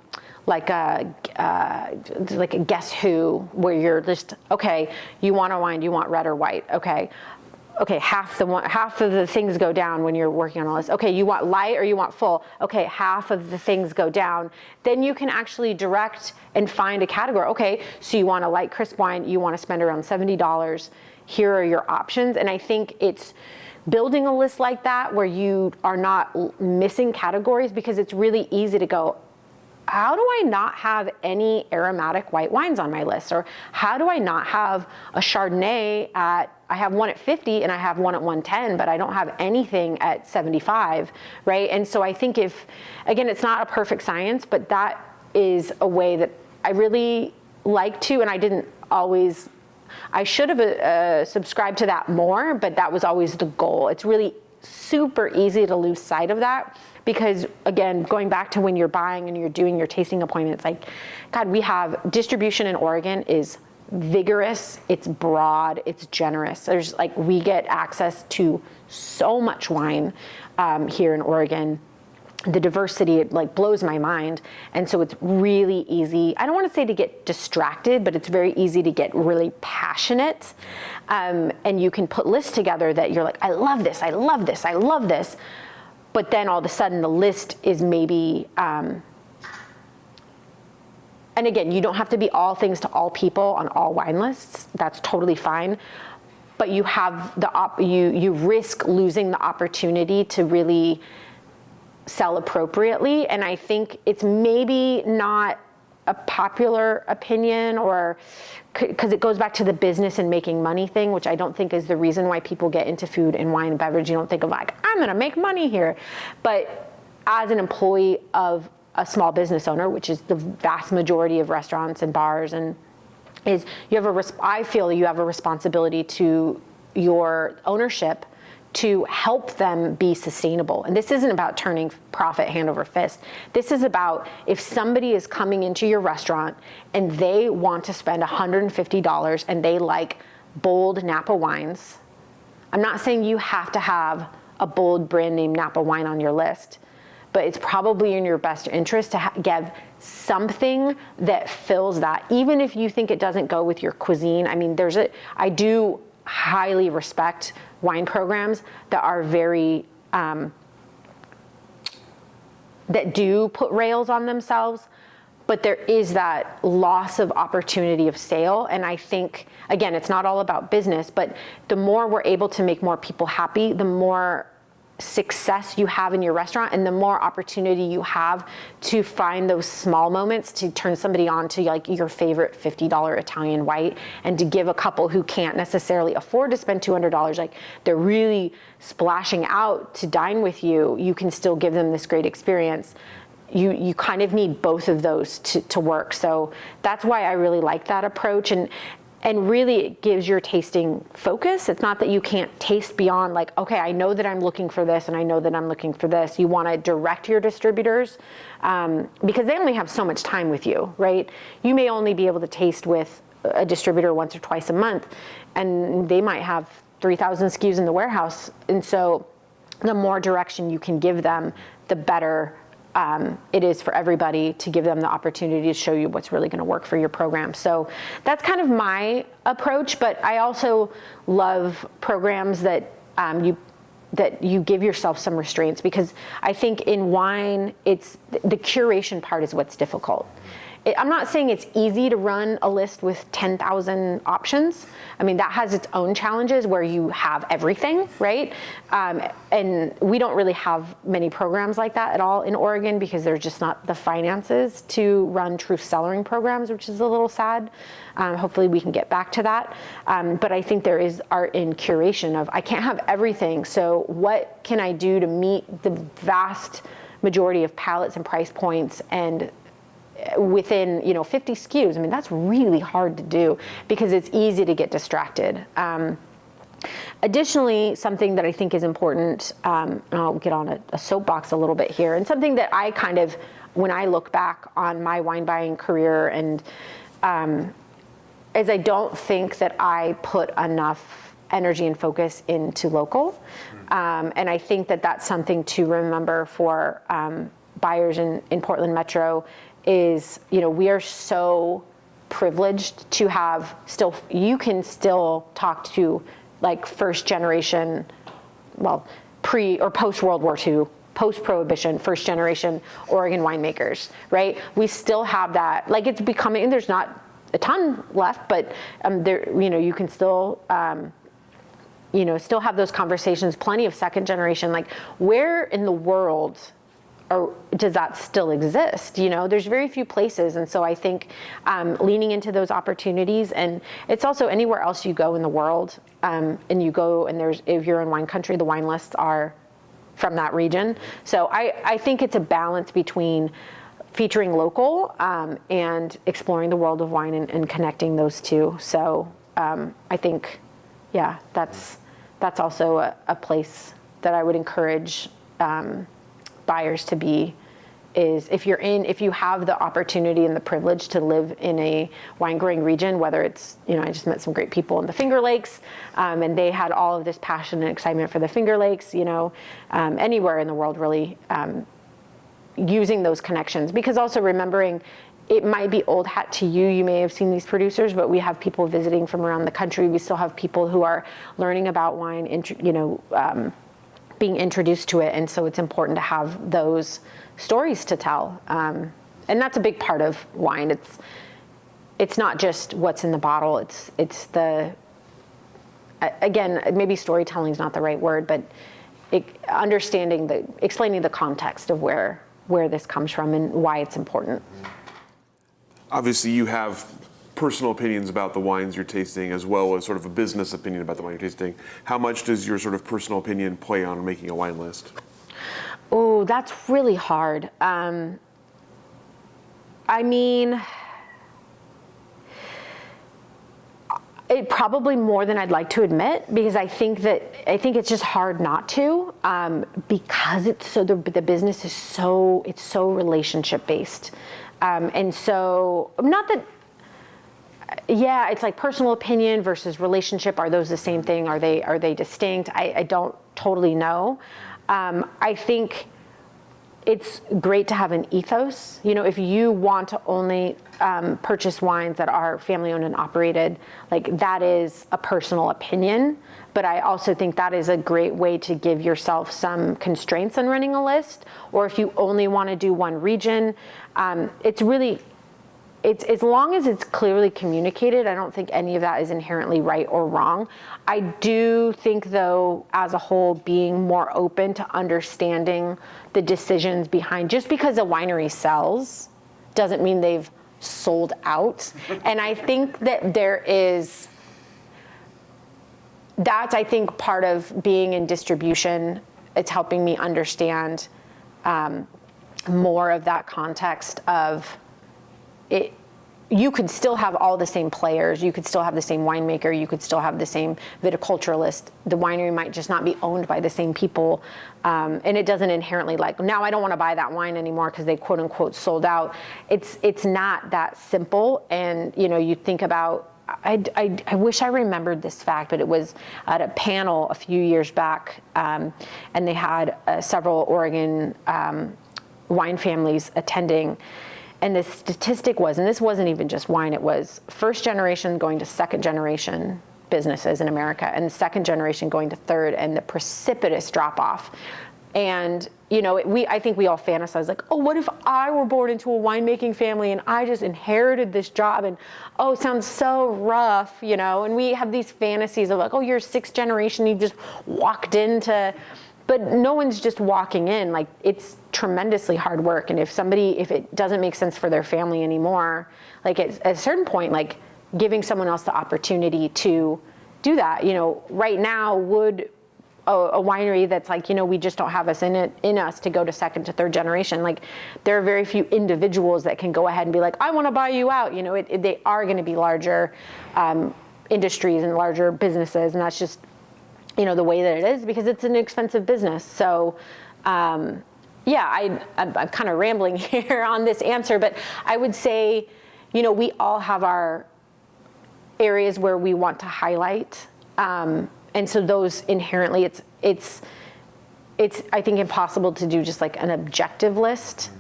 guess who, where you're just, okay, you want a wine, you want red or white, okay, half of the things go down when you're working on a list. Okay, you want light or you want full, okay, half of the things go down. Then you can actually direct and find a category. Okay, so you want a light crisp wine, you want to spend around $70, here are your options. And I think it's building a list like that where you are not missing categories, because it's really easy to go, how do I not have any aromatic white wines on my list? Or how do I not have a Chardonnay I have one at 50 and I have one at 110, but I don't have anything at 75, right? And so I think again, it's not a perfect science, but that is a way that I really like to, and I should have subscribed to that more, but that was always the goal. It's really super easy to lose sight of that, because again, going back to when you're buying and you're doing your tasting appointments, like, God, we have distribution in Oregon is vigorous, it's broad, it's generous. We get access to so much wine here in Oregon. The diversity, it blows my mind. And so it's really easy, I don't want to say to get distracted, but it's very easy to get really passionate. And you can put lists together that you're like, I love this, I love this, I love this. But then all of a sudden the list is maybe, and again, you don't have to be all things to all people on all wine lists. That's totally fine. But you have you risk losing the opportunity to really sell appropriately. And I think it's maybe not a popular opinion, or because it goes back to the business and making money thing, which I don't think is the reason why people get into food and wine and beverage. You don't think of like, I'm going to make money here. But as an employee of a small business owner, which is the vast majority of restaurants and bars, and is I feel you have a responsibility to your ownership to help them be sustainable. And this isn't about turning profit hand over fist. This is about if somebody is coming into your restaurant and they want to spend $150 and they like bold Napa wines. I'm not saying you have to have a bold brand name Napa wine on your list, but it's probably in your best interest to give something that fills that, even if you think it doesn't go with your cuisine. I mean, I do highly respect wine programs that are very, that do put rails on themselves, but there is that loss of opportunity of sale. And I think, again, it's not all about business, but the more we're able to make more people happy, the more success you have in your restaurant, and the more opportunity you have to find those small moments to turn somebody on to like your favorite $50 Italian white, and to give a couple who can't necessarily afford to spend $200, like they're really splashing out to dine with you, you can still give them this great experience. You kind of need both of those to work. So that's why I really like that approach. And really it gives your tasting focus. It's not that you can't taste beyond like, okay, I know that I'm looking for this and I know that I'm looking for this. You want to direct your distributors because they only have so much time with you, right? You may only be able to taste with a distributor once or twice a month, and they might have 3,000 SKUs in the warehouse. And so the more direction you can give them, the better it is for everybody to give them the opportunity to show you what's really going to work for your program. So that's kind of my approach, but I also love programs that you give yourself some restraints, because I think in wine, it's the curation part is what's difficult. I'm not saying it's easy to run a list with 10,000 options. I mean, that has its own challenges where you have everything, right? And we don't really have many programs like that at all in Oregon, because there's just not the finances to run true cellaring programs, which is a little sad. Hopefully we can get back to that. But I think there is art in curation of, I can't have everything, so what can I do to meet the vast majority of palates and price points, and within 50 SKUs. I mean, that's really hard to do because it's easy to get distracted. Additionally, something that I think is important, and I'll get on a soapbox a little bit here, and something that I kind of, when I look back on my wine buying career, and is I don't think that I put enough energy and focus into local. And I think that that's something to remember for buyers in Portland Metro. Is, we are so privileged to have you can still talk to like first generation, well, pre or post World War II, post Prohibition, first generation Oregon winemakers, right? We still have that, like it's becoming, there's not a ton left, but there, you can still, still have those conversations, plenty of second generation, like where in the world or does that still exist? There's very few places. And so I think leaning into those opportunities, and it's also anywhere else you go in the world, and you go and if you're in wine country, the wine lists are from that region. So I think it's a balance between featuring local and exploring the world of wine and connecting those two. So I think, that's also a place that I would encourage buyers to be, is if you have the opportunity and the privilege to live in a wine growing region, whether it's, I just met some great people in the Finger Lakes, and they had all of this passion and excitement for the Finger Lakes, anywhere in the world really, using those connections, because also remembering it might be old hat to you. You may have seen these producers, but we have people visiting from around the country. We still have people who are learning about wine, being introduced to it, and so it's important to have those stories to tell. and that's a big part of wine. It's not just what's in the bottle. It's the, again, maybe storytelling is not the right word, but explaining the context of where this comes from and why it's important. Obviously, you have personal opinions about the wines you're tasting, as well as sort of a business opinion about the wine you're tasting. How much does your sort of personal opinion play on making a wine list? Oh, that's really hard. I mean, it probably more than I'd like to admit, because I think it's just hard not to, because the business is so relationship based, and so not that. Yeah, it's like personal opinion versus relationship. Are those the same thing? Are they distinct? I don't totally know. I think it's great to have an ethos. You know, if you want to only purchase wines that are family owned and operated, like that is a personal opinion. But I also think that is a great way to give yourself some constraints on running a list. Or if you only want to do one region, it's as long as it's clearly communicated, I don't think any of that is inherently right or wrong. I do think, though, as a whole, being more open to understanding the decisions behind, just because a winery sells doesn't mean they've sold out. And I think that that's, I think, part of being in distribution. It's helping me understand more of that context of it. You could still have all the same players. You could still have the same winemaker. You could still have the same viticulturalist. The winery might just not be owned by the same people. And it doesn't inherently now I don't want to buy that wine anymore because they quote unquote sold out. It's not that simple. And, you know, you think about, I wish I remembered this fact, but it was at a panel a few years back, and they had several Oregon wine families attending. And the statistic was, and this wasn't even just wine, it was first generation going to second generation businesses in America, and second generation going to third, and the precipitous drop off. And, you know, I think we all fantasize like, oh, what if I were born into a winemaking family and I just inherited this job, and oh, it sounds so rough, you know, and we have these fantasies of like, oh, you're sixth generation, you just walked into. But no one's just walking in. Like, it's tremendously hard work. And if it doesn't make sense for their family anymore, like at a certain point, like giving someone else the opportunity to do that. You know, right now, would a winery that's like, you know, we just don't have us in us to go to second to third generation. Like, there are very few individuals that can go ahead and be like, I want to buy you out. You know, they are going to be larger industries and larger businesses, and that's just, you know, the way that it is, because it's an expensive business. So, I'm kind of rambling here on this answer, but I would say, you know, we all have our areas where we want to highlight. And so those inherently, it's I think impossible to do just like an objective list,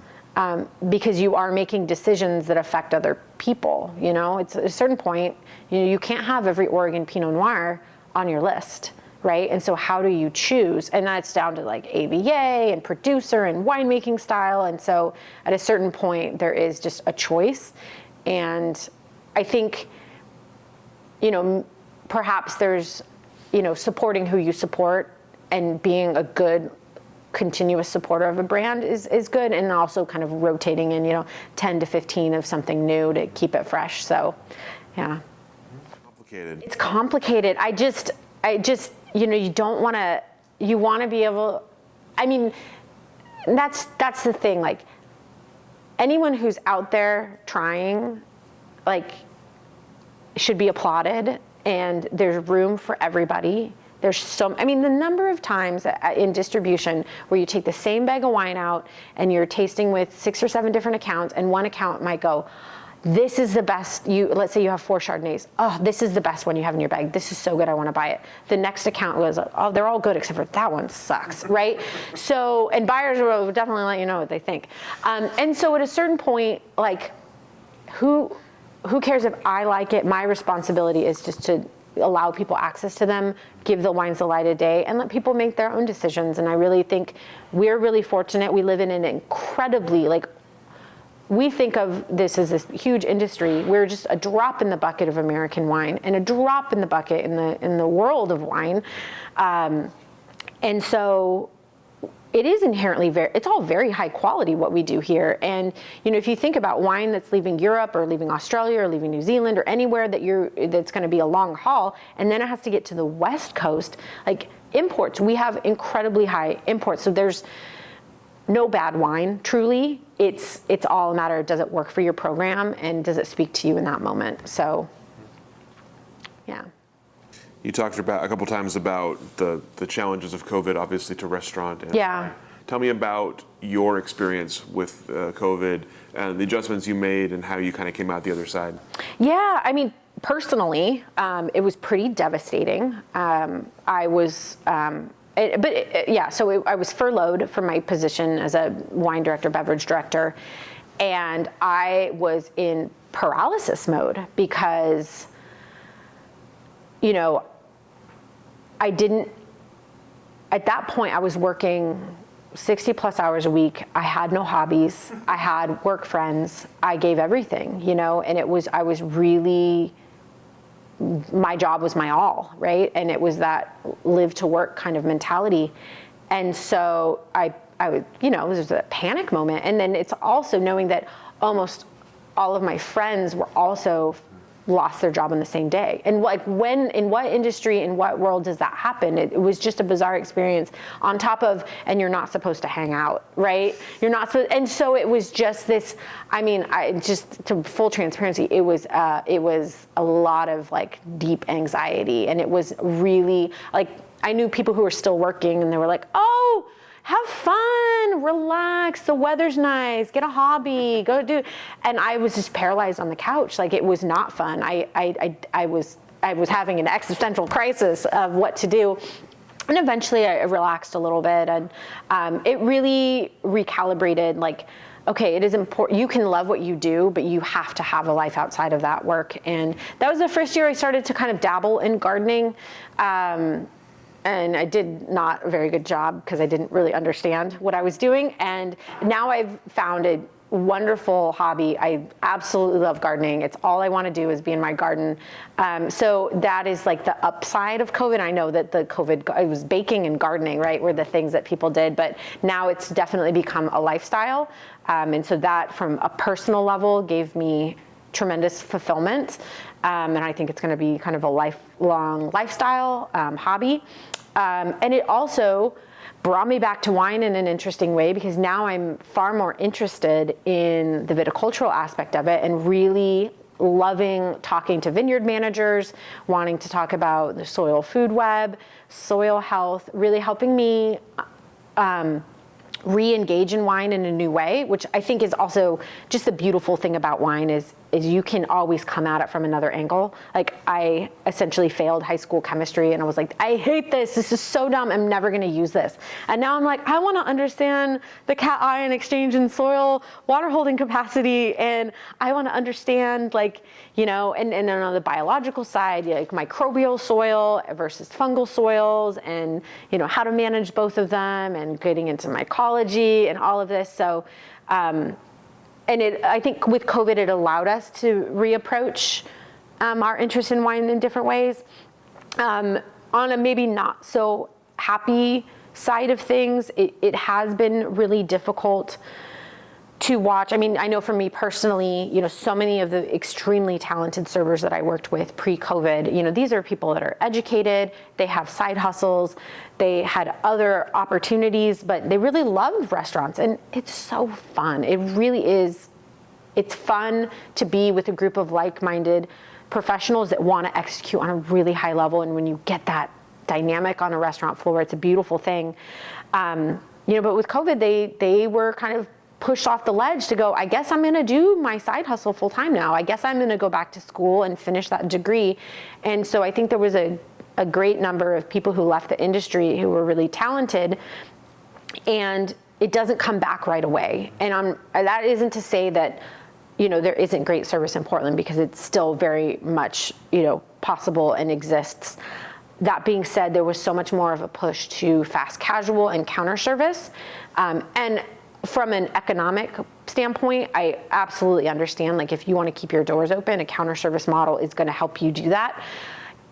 because you are making decisions that affect other people. You know, it's at a certain point, you know, you can't have every Oregon Pinot Noir on your list. Right? And so how do you choose? And that's down to like AVA and producer and winemaking style. And so at a certain point, there is just a choice. And I think, you know, perhaps there's, you know, supporting who you support and being a good continuous supporter of a brand is good. And also kind of rotating in, you know, 10 to 15 of something new to keep it fresh. So, yeah. Complicated. It's complicated. I just, you know, you want to be able, I mean, that's the thing, like, anyone who's out there trying, like, should be applauded, and there's room for everybody. I mean, the number of times in distribution where you take the same bag of wine out and you're tasting with 6 or 7 different accounts, and one account might go, this is the best, let's say you have 4 Chardonnays. Oh, this is the best one you have in your bag. This is so good, I want to buy it. The next account was, oh, they're all good except for that one sucks, right? So, and buyers will definitely let you know what they think. And so at a certain point, like, who cares if I like it? My responsibility is just to allow people access to them, give the wines the light of day, and let people make their own decisions. And I really think we're really fortunate. We live in an incredibly, like, we think of this as this huge industry. We're just a drop in the bucket of American wine and a drop in the bucket in the world of wine. And so it is inherently it's all very high quality what we do here. And, if you think about wine that's leaving Europe or leaving Australia or leaving New Zealand or anywhere that's going to be a long haul, and then it has to get to the West Coast, like imports, we have incredibly high imports. So there's no bad wine, truly. It's all a matter of, does it work for your program and does it speak to you in that moment? So, yeah. You talked about a couple times about the challenges of COVID, obviously, to restaurant. And yeah. Tell me about your experience with COVID and the adjustments you made and how you kind of came out the other side. Yeah, I mean, personally, it was pretty devastating. I was furloughed from my position as a wine director, beverage director, and I was in paralysis mode because, at that point, I was working 60 plus hours a week. I had no hobbies. I had work friends. I gave everything, and I was really, my job was my all, right? And it was that live to work kind of mentality. And so I would, it was a panic moment. And then it's also knowing that almost all of my friends were also lost their job on the same day. And like in what industry, in what world does that happen? It was just a bizarre experience on top of, and you're not supposed to hang out, right? You're not supposed, and so it was just this, just to full transparency, it was a lot of like deep anxiety. And it was really like, I knew people who were still working and they were like, oh, have fun, relax, the weather's nice, get a hobby, go do, and I was just paralyzed on the couch. Like, it was not fun. I was having an existential crisis of what to do. And eventually I relaxed a little bit, and it really recalibrated, like, okay, it is important. You can love what you do, but you have to have a life outside of that work. And that was the first year I started to kind of dabble in gardening. And I did not a very good job because I didn't really understand what I was doing. And now I've found a wonderful hobby. I absolutely love gardening. It's all I want to do is be in my garden. So that is like the upside of COVID. I know that it was baking and gardening, right, were the things that people did. But now it's definitely become a lifestyle. And so that from a personal level gave me tremendous fulfillment. And I think it's going to be kind of a lifelong lifestyle hobby. And it also brought me back to wine in an interesting way, because now I'm far more interested in the viticultural aspect of it and really loving talking to vineyard managers, wanting to talk about the soil food web, soil health, really helping me re-engage in wine in a new way, which I think is also just the beautiful thing about wine is you can always come at it from another angle. Like, I essentially failed high school chemistry and I was like, I hate this. This is so dumb. I'm never going to use this. And now I'm like, I want to understand the cation exchange in soil water holding capacity. And I want to understand, like, and then on the biological side, like microbial soil versus fungal soils, and, how to manage both of them, and getting into mycology and all of this. So, and I think with COVID, it allowed us to reapproach our interest in wine in different ways. On a maybe not so happy side of things, it has been really difficult to watch. I mean, I know for me personally, so many of the extremely talented servers that I worked with pre-COVID, these are people that are educated, they have side hustles, they had other opportunities, but they really loved restaurants, and it's so fun. It really is. It's fun to be with a group of like-minded professionals that want to execute on a really high level, and when you get that dynamic on a restaurant floor, it's a beautiful thing. But with COVID, they were kind of pushed off the ledge to go, I guess I'm going to do my side hustle full time now. I guess I'm going to go back to school and finish that degree. And so I think there was a great number of people who left the industry who were really talented, and it doesn't come back right away. And that isn't to say that, there isn't great service in Portland, because it's still very much, possible and exists. That being said, there was so much more of a push to fast casual and counter service. And from an economic standpoint, I absolutely understand, like if you want to keep your doors open, a counter service model is going to help you do that.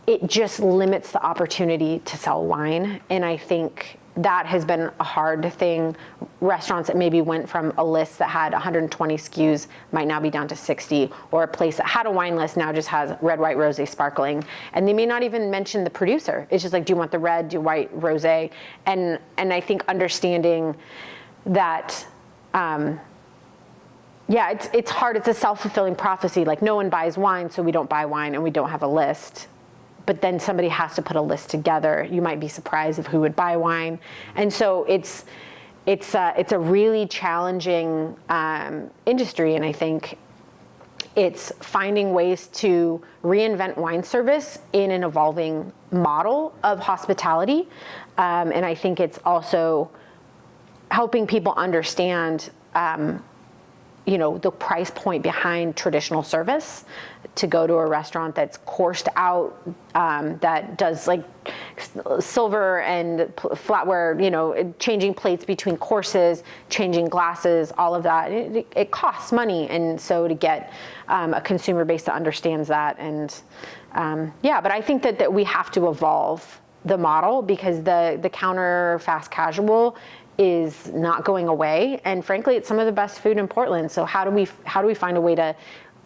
It just limits the opportunity to sell wine. And I think that has been a hard thing. Restaurants that maybe went from a list that had 120 SKUs might now be down to 60, or a place that had a wine list now just has red, white, rosé, sparkling. And they may not even mention the producer. It's just like, do you want the red, do you white, rosé? And I think understanding that, it's hard. It's a self-fulfilling prophecy. Like no one buys wine, so we don't buy wine and we don't have a list. But then somebody has to put a list together. You might be surprised of who would buy wine. And so it's a really challenging industry. And I think it's finding ways to reinvent wine service in an evolving model of hospitality. And I think it's also helping people understand, the price point behind traditional service, to go to a restaurant that's coursed out, that does like silver and flatware, changing plates between courses, changing glasses, all of that. It costs money. And so to get a consumer base that understands that. And but I think that we have to evolve the model, because the counter fast casual is not going away, and frankly, it's some of the best food in Portland. So how do we find a way to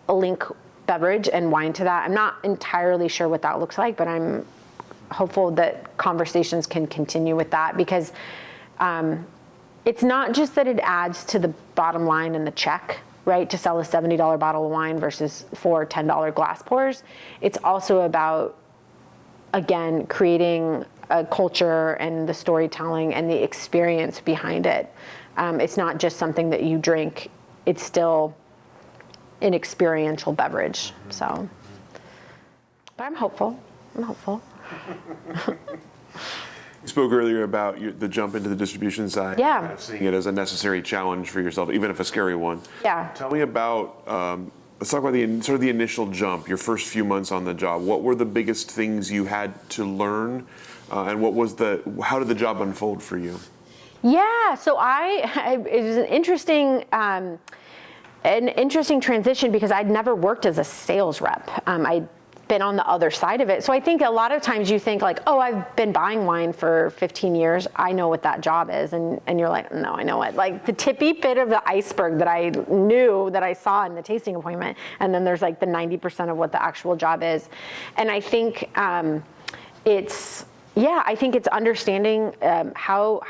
link beverage and wine to that? I'm not entirely sure what that looks like, but I'm hopeful that conversations can continue with that, because it's not just that it adds to the bottom line and the check, right? To sell a $70 bottle of wine versus 4 $10 glass pours. It's also about, again, creating a culture and the storytelling and the experience behind it. It's not just something that you drink, it's still an experiential beverage. So, but I'm hopeful. You spoke earlier about the jump into the distribution side. Yeah. Kind of seeing it as a necessary challenge for yourself, even if a scary one. Yeah. Tell me about, let's talk about the initial jump, your first few months on the job. What were the biggest things you had to learn? And how did the job unfold for you? Yeah, so it was an interesting transition, because I'd never worked as a sales rep. I'd been on the other side of it. So I think a lot of times you think like, oh, I've been buying wine for 15 years. I know what that job is. And you're like, no, I know it. Like the tippy bit of the iceberg that I knew, that I saw in the tasting appointment. And then there's like the 90% of what the actual job is. And I think I think it's understanding how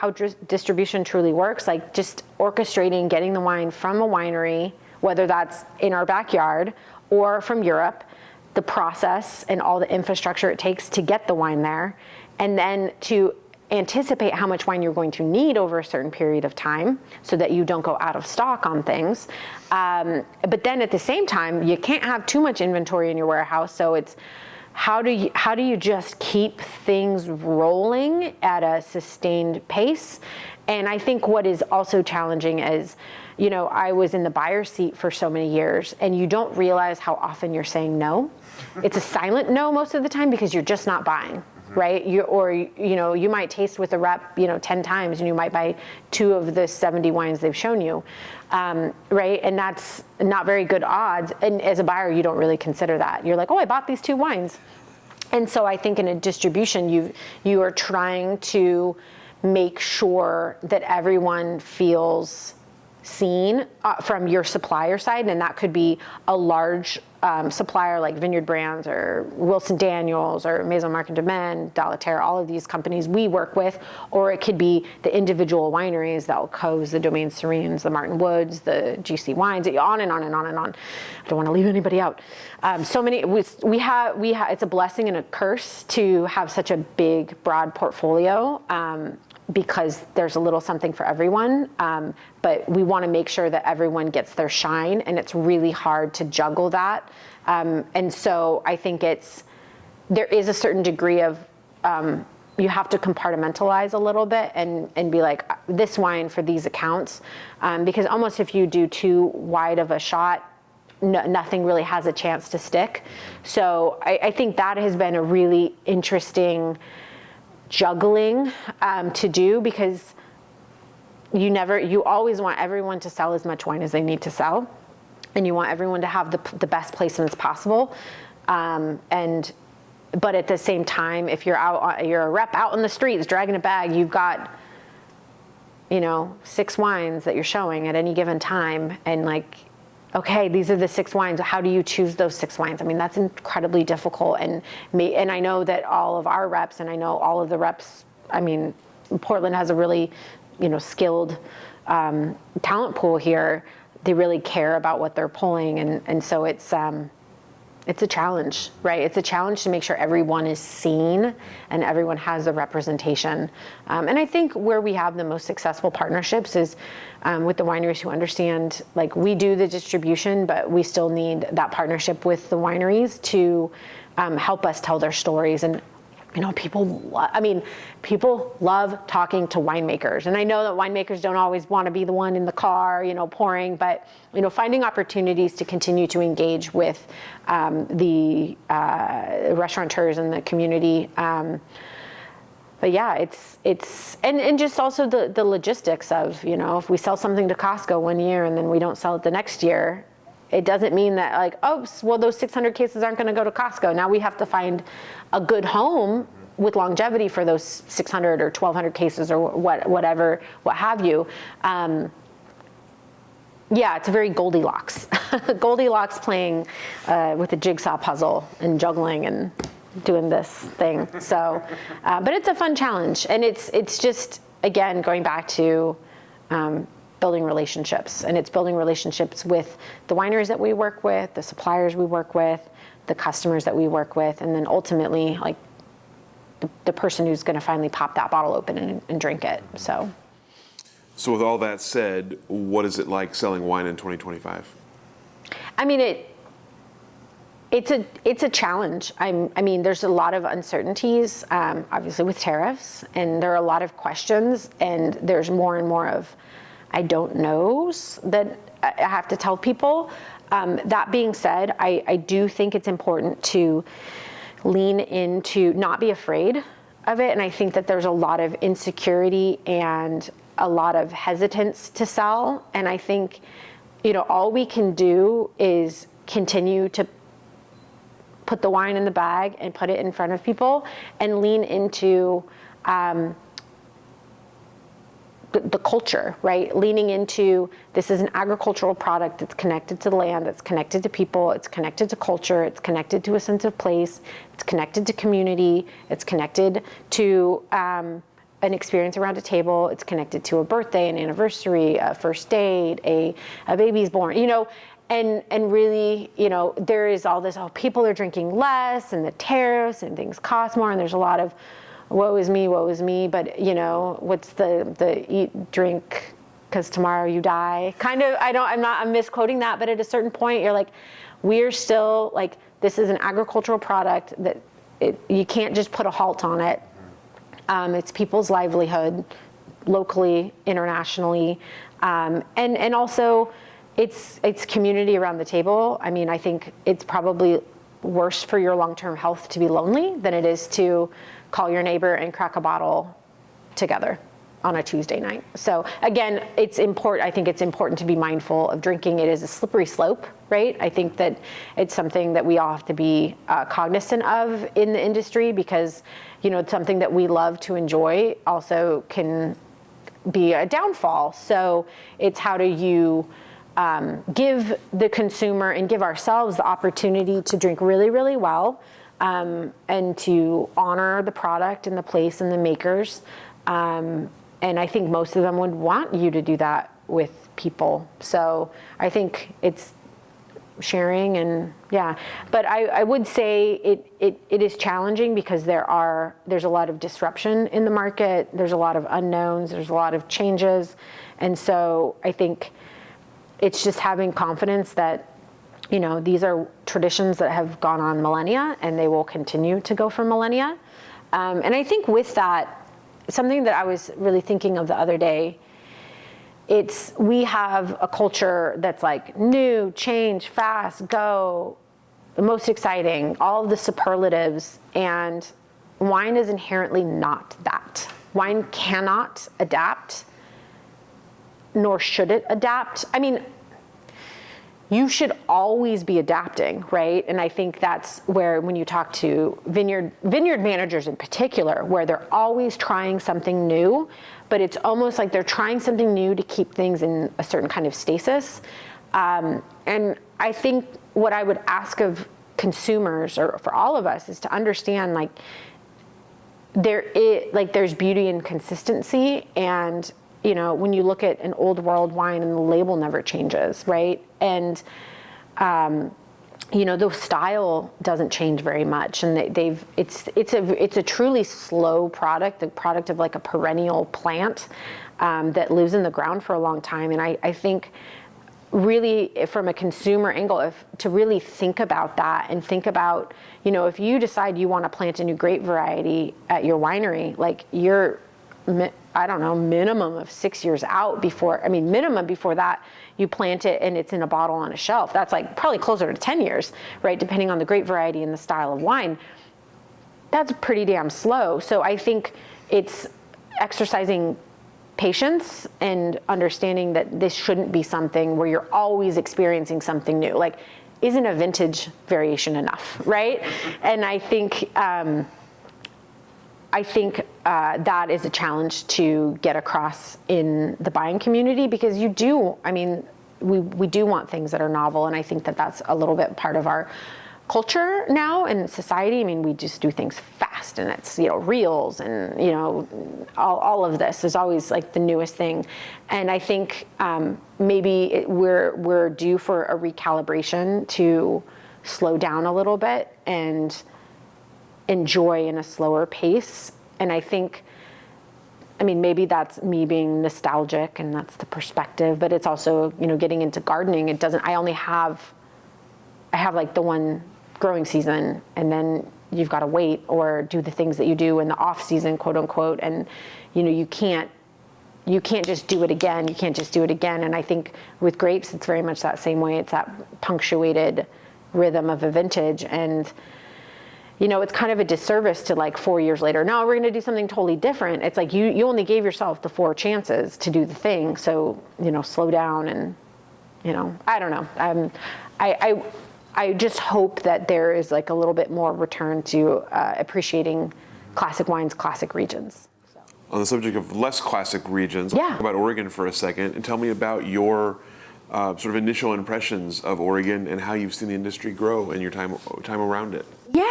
distribution truly works, like just orchestrating getting the wine from a winery, whether that's in our backyard or from Europe, the process and all the infrastructure it takes to get the wine there, and then to anticipate how much wine you're going to need over a certain period of time so that you don't go out of stock on things. But then at the same time, you can't have too much inventory in your warehouse, so it's how do you just keep things rolling at a sustained pace? And I think what is also challenging is, I was in the buyer's seat for so many years, and you don't realize how often you're saying no. It's a silent no most of the time, because you're just not buying, right? You might taste with a rep, 10 times, and you might buy 2 of the 70 wines they've shown you, right? And that's not very good odds. And as a buyer, you don't really consider that. You're like, oh, I bought these 2 wines. And so I think in a distribution, you are trying to make sure that everyone feels seen from your supplier side, and that could be a large supplier like Vineyard Brands or Wilson Daniels or Maison Marque Domaine, Dalaterre, all of these companies we work with, or it could be the individual wineries, the Alcoves, the Domaine Serenes, the Martin Woods, the GC Wines, on and on and on and on. I don't want to leave anybody out. So many. We have. It's a blessing and a curse to have such a big, broad portfolio. Because there's a little something for everyone, but we want to make sure that everyone gets their shine, and it's really hard to juggle that. And so I think there is a certain degree of, you have to compartmentalize a little bit and be like, this wine for these accounts, because almost if you do too wide of a shot, nothing really has a chance to stick. So I think that has been a really interesting juggling to do, because you always want everyone to sell as much wine as they need to sell, and you want everyone to have the best placements possible. But at the same time, if you're a rep out in the streets dragging a bag, you've got, 6 wines that you're showing at any given time, and like, okay, these are the 6 wines. How do you choose those 6 wines? I mean, that's incredibly difficult. And I know that all of our reps, and I know all of the reps, I mean, Portland has a really, skilled talent pool here. They really care about what they're pulling. And so it's a challenge, right? It's a challenge to make sure everyone is seen and everyone has a representation. And I think where we have the most successful partnerships is with the wineries who understand, like, we do the distribution, but we still need that partnership with the wineries to help us tell their stories. And people love talking to winemakers. And I know that winemakers don't always want to be the one in the car, pouring, but, finding opportunities to continue to engage with the restaurateurs and the community. But yeah, it's and just also the logistics of, if we sell something to Costco one year and then we don't sell it the next year, it doesn't mean that, like, those 600 cases aren't going to go to Costco. Now we have to find a good home with longevity for those 600 or 1,200 cases or whatever, what have you. Yeah, it's a very Goldilocks. Goldilocks playing with a jigsaw puzzle and juggling and doing this thing. So, but it's a fun challenge. And it's just, again, going back to building relationships. And it's building relationships with the wineries that we work with, the suppliers we work with, the customers that we work with, and then ultimately, like, the person who's going to finally pop that bottle open and drink it. So with all that said, what is it like selling wine in 2025? I mean, it's a challenge. I mean, there's a lot of uncertainties, obviously with tariffs, and there are a lot of questions, and there's more and more of I don't knows that I have to tell people. That being said, I do think it's important to lean into, not be afraid of it. And I think that there's a lot of insecurity and a lot of hesitance to sell. And I think, all we can do is continue to put the wine in the bag and put it in front of people and lean into the culture, right? Leaning into, this is an agricultural product that's connected to the land, that's connected to people, it's connected to culture, it's connected to a sense of place, it's connected to community, it's connected to an experience around a table, it's connected to a birthday, an anniversary, a first date, a baby's born, and really, there is all this, people are drinking less, and the tariffs, and things cost more, and there's a lot of woe is me, but what's the eat, drink, because tomorrow you die, kind of. I'm misquoting that, but at a certain point you're like, we're still, like, this is an agricultural product that you can't just put a halt on it. It's people's livelihood, locally, internationally, and also it's community around the table. I mean, I think it's probably worse for your long-term health to be lonely than it is to call your neighbor and crack a bottle together on a Tuesday night. So again, it's important. I think it's important to be mindful of drinking. It is a slippery slope, right? I think that it's something that we all have to be cognizant of in the industry, because it's something that we love to enjoy also can be a downfall. So it's, how do you give the consumer and give ourselves the opportunity to drink really, really well, and to honor the product and the place and the makers. And I think most of them would want you to do that with people. So I think it's sharing, and yeah. But I would say it is challenging because there's a lot of disruption in the market. There's a lot of unknowns. There's a lot of changes. And so I think it's just having confidence that, these are traditions that have gone on millennia, and they will continue to go for millennia. And I think with that, something that I was really thinking of the other day, we have a culture that's like new, change, fast, go, the most exciting, all of the superlatives, and wine is inherently not that. Wine cannot adapt nor should it adapt. I mean, you should always be adapting, right? And I think that's where, when you talk to vineyard managers in particular, where they're always trying something new, but it's almost like they're trying something new to keep things in a certain kind of stasis. And I think what I would ask of consumers, or for all of us, is to understand, like, there's beauty in consistency. And when you look at an old world wine and the label never changes, right? And the style doesn't change very much, and it's a truly slow product, the product of like a perennial plant that lives in the ground for a long time. And I think, really, from a consumer angle, to really think about that, and think about, if you decide you want to plant a new grape variety at your winery, like, you're, I don't know, minimum of 6 years out minimum before that, you plant it and it's in a bottle on a shelf. That's like probably closer to 10 years, right? Depending on the grape variety and the style of wine. That's pretty damn slow. So I think it's exercising patience and understanding that this shouldn't be something where you're always experiencing something new. Like, isn't a vintage variation enough, right? And I think that is a challenge to get across in the buying community, because we do want things that are novel, and I think that that's a little bit part of our culture now in society. I mean, we just do things fast, and it's, reels, and, all of this is always like the newest thing. And I think maybe we're due for a recalibration to slow down a little bit and enjoy in a slower pace. And I think, maybe that's me being nostalgic, and that's the perspective, but it's also, getting into gardening. I have like the one growing season, and then you've got to wait or do the things that you do in the off season, quote unquote. And, you can't just do it again. You can't just do it again. And I think with grapes, it's very much that same way. It's that punctuated rhythm of a vintage. And, it's kind of a disservice to, like, 4 years later, no, we're going to do something totally different. It's like you only gave yourself the 4 chances to do the thing. So, slow down. And, I don't know. I just hope that there is, like, a little bit more return to appreciating classic wines, classic regions. So. On the subject of less classic regions, yeah. Talk about Oregon for a second, and tell me about your sort of initial impressions of Oregon and how you've seen the industry grow in your time around it. Yeah.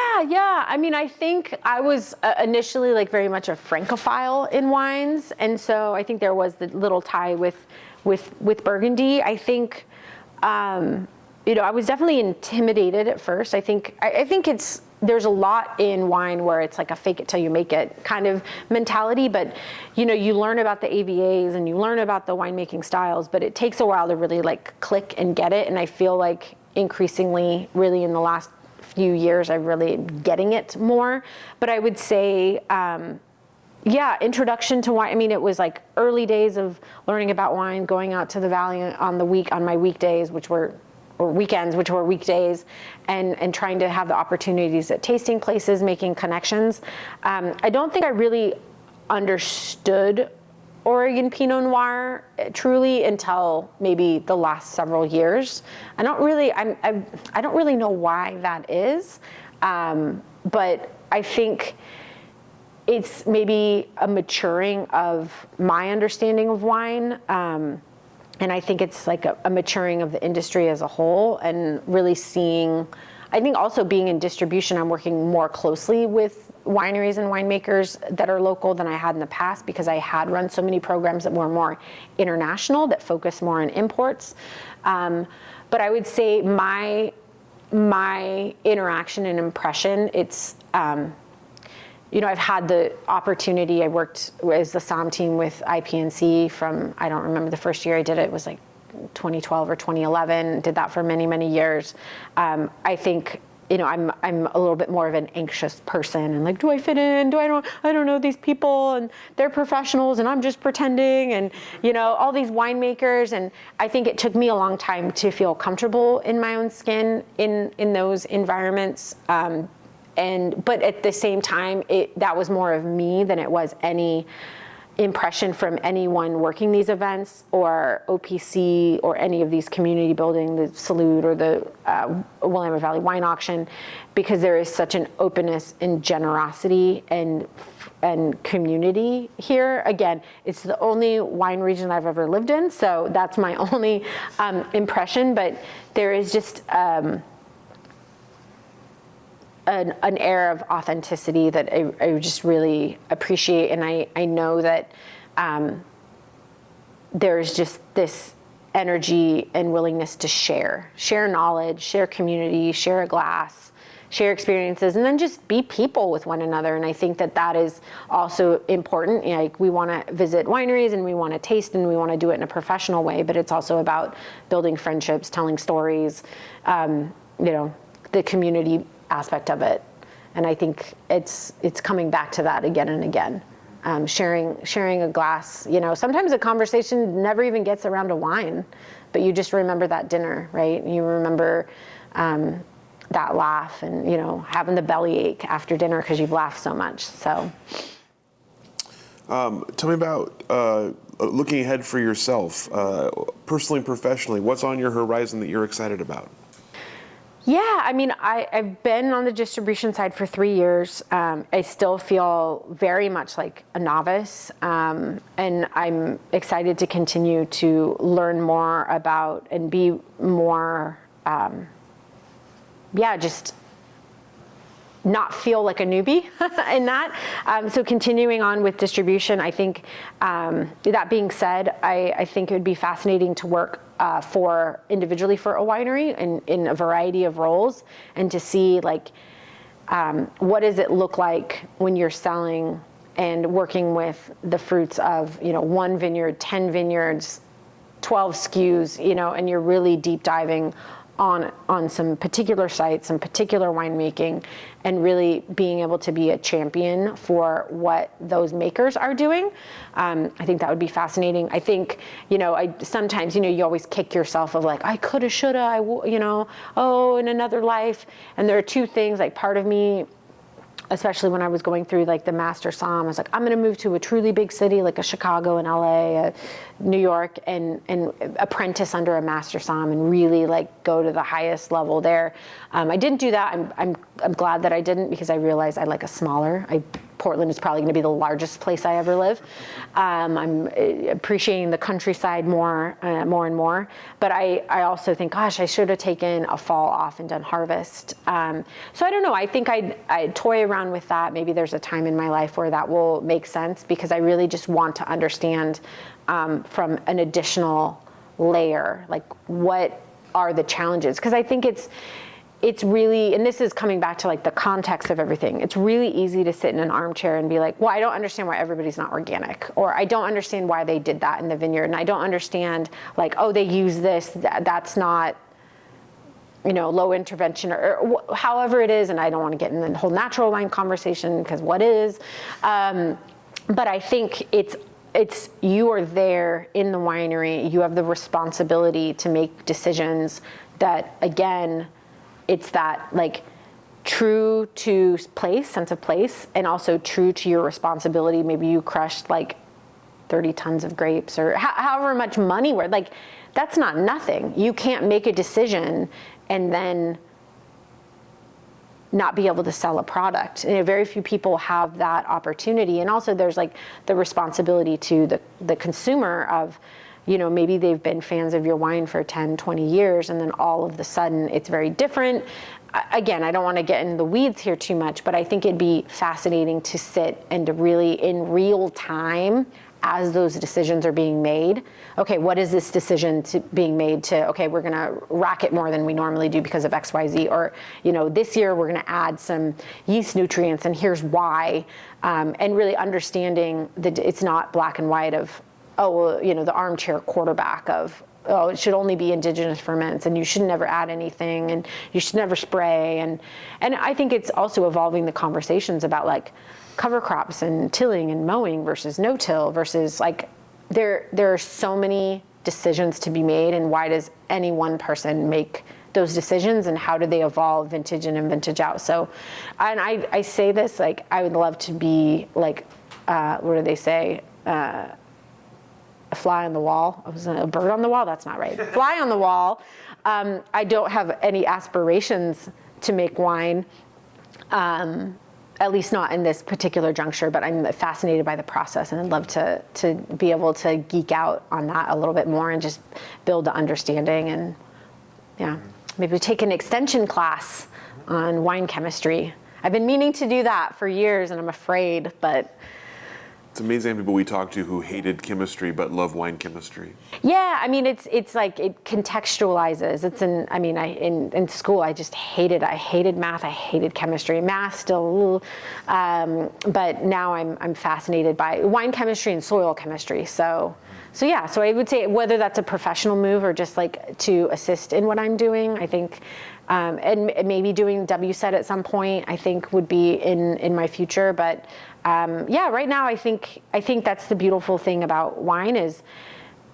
I think I was initially, like, very much a Francophile in wines, and so I think there was the little tie with Burgundy. I think, I was definitely intimidated at first. I think there's a lot in wine where it's like a fake it till you make it kind of mentality, but you learn about the AVAs and you learn about the winemaking styles, but it takes a while to really, like, click and get it. And I feel like increasingly, really in the last few years, I'm really getting it more. But I would say, introduction to wine. It was like early days of learning about wine, going out to the valley on my weekdays, or weekends, which were weekdays, and trying to have the opportunities at tasting places, making connections. I don't think I really understood Oregon Pinot Noir truly until maybe the last several years. I don't really know why that is, but I think it's maybe a maturing of my understanding of wine. And I think it's like a maturing of the industry as a whole, and really seeing, I think also being in distribution, I'm working more closely with wineries and winemakers that are local than I had in the past, because I had run so many programs that were more international, that focus more on imports. But I would say my interaction and impression, it's, I've had the opportunity, I worked as the SOM team with IPNC from, I don't remember the first year I did it was like 2012 or 2011, did that for many, many years. I think, I'm a little bit more of an anxious person, and like, do I fit in? I don't know these people, and they're professionals and I'm just pretending, and all these winemakers. And I think it took me a long time to feel comfortable in my own skin in those environments. But at the same time, that was more of me than it was any impression from anyone working these events or OPC or any of these community building, the Salute or the Willamette Valley Wine Auction, because there is such an openness and generosity and community here. Again, it's the only wine region I've ever lived in, so that's my only impression, but there is just an air of authenticity that I just really appreciate, and I know that there's just this energy and willingness to share knowledge, share community, share a glass, share experiences, and then just be people with one another. And I think that is also important. You know, like, we want to visit wineries and we want to taste and we want to do it in a professional way, but it's also about building friendships, telling stories, the community aspect of it. And I think it's coming back to that again and again. Sharing a glass, sometimes a conversation never even gets around to wine, but you just remember that dinner, right? You remember that laugh and, having the belly ache after dinner because you've laughed so much. So tell me about looking ahead for yourself, personally and professionally. What's on your horizon that you're excited about? Yeah, I mean, I've been on the distribution side for 3 years. I still feel very much like a novice, and I'm excited to continue to learn more about and be more, just not feel like a newbie in that. So continuing on with distribution, I think, that being said, I think it would be fascinating to work individually for a winery in a variety of roles, and to see what does it look like when you're selling and working with the fruits of, one vineyard, 10 vineyards, 12 SKUs, and you're really deep diving on some particular sites, some particular winemaking, and really being able to be a champion for what those makers are doing. I think that would be fascinating. I think, sometimes, you always kick yourself of I coulda, shoulda, in another life. And there are two things, part of me, especially when I was going through the master somm, I was I'm going to move to a truly big city like a Chicago and LA, New York, and apprentice under a master somm and really go to the highest level there. I didn't do that. I'm glad that I didn't, because I realized I like a smaller. Portland is probably going to be the largest place I ever live. I'm appreciating the countryside more and more. But I also think, gosh, I should have taken a fall off and done harvest. So I don't know. I think I'd toy around with that. Maybe there's a time in my life where that will make sense, because I really just want to understand from an additional layer, what are the challenges? Because I think it's really, and this is coming back to the context of everything, it's really easy to sit in an armchair and be well, I don't understand why everybody's not organic, or I don't understand why they did that in the vineyard, and I don't understand oh, they use this, that's not, low intervention, or however it is, and I don't want to get in the whole natural wine conversation, because what is, but I think it's you are there in the winery, you have the responsibility to make decisions that, again, it's that true to place, sense of place, and also true to your responsibility. Maybe you crushed 30 tons of grapes, or however much money worth. That's not nothing. You can't make a decision and then not be able to sell a product. Very few people have that opportunity. And also there's the responsibility to the consumer of, maybe they've been fans of your wine for 10, 20 years, and then all of the sudden it's very different. Again, I don't want to get in the weeds here too much, but I think it'd be fascinating to sit and to really, in real time, as those decisions are being made, okay, what is this decision being made to, okay, we're going to rack it more than we normally do because of X, Y, Z, or, this year we're going to add some yeast nutrients, and here's why, and really understanding that it's not black and white of, the armchair quarterback of, it should only be indigenous ferments, and you should never add anything, and you should never spray, and I think it's also evolving the conversations about cover crops and tilling and mowing versus no-till versus there are so many decisions to be made, and why does any one person make those decisions, and how do they evolve vintage in and vintage out? So, and I say this, I would love to be what do they say? a fly on the wall. I was a bird on the wall. That's not right. Fly on the wall. I don't have any aspirations to make wine, at least not in this particular juncture, but I'm fascinated by the process, and I'd love to be able to geek out on that a little bit more and just build the understanding, and maybe take an extension class on wine chemistry. I've been meaning to do that for years, and I'm afraid, but it's amazing people we talk to who hated chemistry but love wine chemistry. Yeah, I mean, it's like it contextualizes. In school, I just hated. I hated math. I hated chemistry. Math still, but now I'm fascinated by wine chemistry and soil chemistry. So I would say whether that's a professional move or just like to assist in what I'm doing, I think, and maybe doing WSET at some point, I think would be in my future. But right now I think that's the beautiful thing about wine is